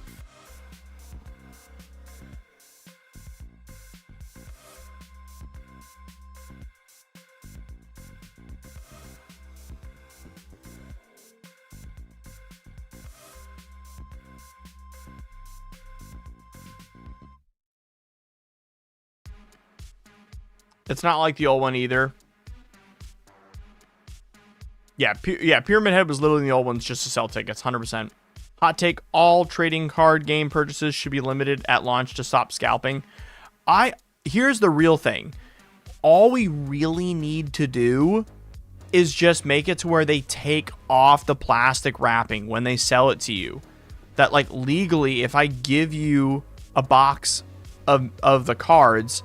It's not like the old one either. Yeah, Pyramid Head was literally the old ones just to sell tickets, 100%. Hot take, all trading card game purchases should be limited at launch to stop scalping. Here's the real thing. All we really need to do is just make it to where they take off the plastic wrapping when they sell it to you. That, like, legally, if I give you a box of the cards,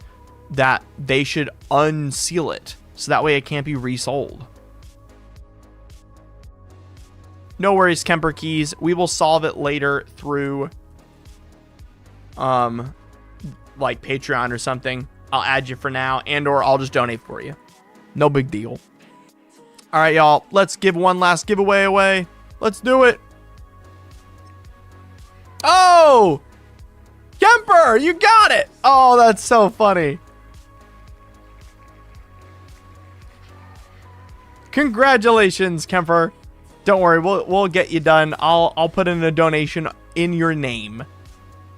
that they should unseal it. So that way it can't be resold. No worries, Kemper Keys. We will solve it later through, like Patreon or something. I'll add you for now, or I'll just donate for you. No big deal. All right, y'all. Let's give one last giveaway away. Let's do it. Oh! Kemper, you got it. Oh, that's so funny. Congratulations, Kemper. Don't worry, we'll get you done. I'll put in a donation in your name.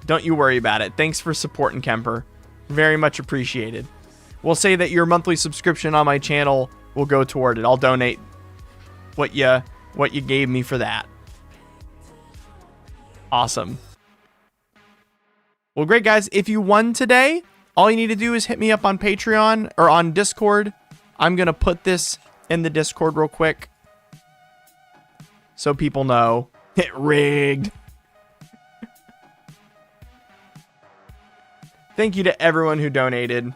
Don't you worry about it. Thanks for supporting Kemper. Very much appreciated. We'll say that your monthly subscription on my channel will go toward it. I'll donate what you gave me for that. Awesome. Well, great, guys. If you won today, all you need to do is hit me up on Patreon or on Discord. I'm going to put this in the Discord real quick so people know. It rigged. Thank you to everyone who donated.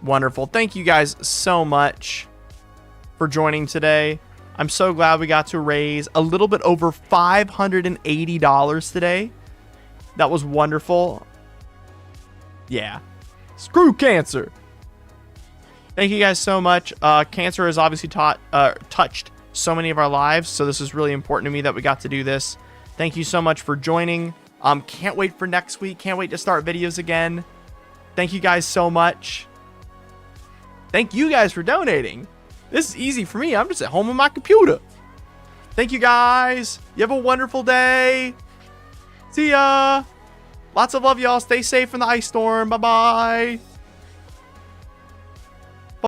Wonderful. Thank you guys so much for joining today. I'm so glad we got to raise a little bit over $580 today. That was wonderful. Yeah. Screw cancer. Thank you guys so much. Cancer has obviously touched so many of our lives, so this is really important to me that we got to do this. Thank you so much for joining. Can't wait for next week. Can't wait to start videos again. Thank you guys so much. Thank you guys for donating. This is easy for me. I'm just at home on my computer. Thank you guys. You have a wonderful day. See ya. Lots of love, y'all. Stay safe in the ice storm. Bye-bye.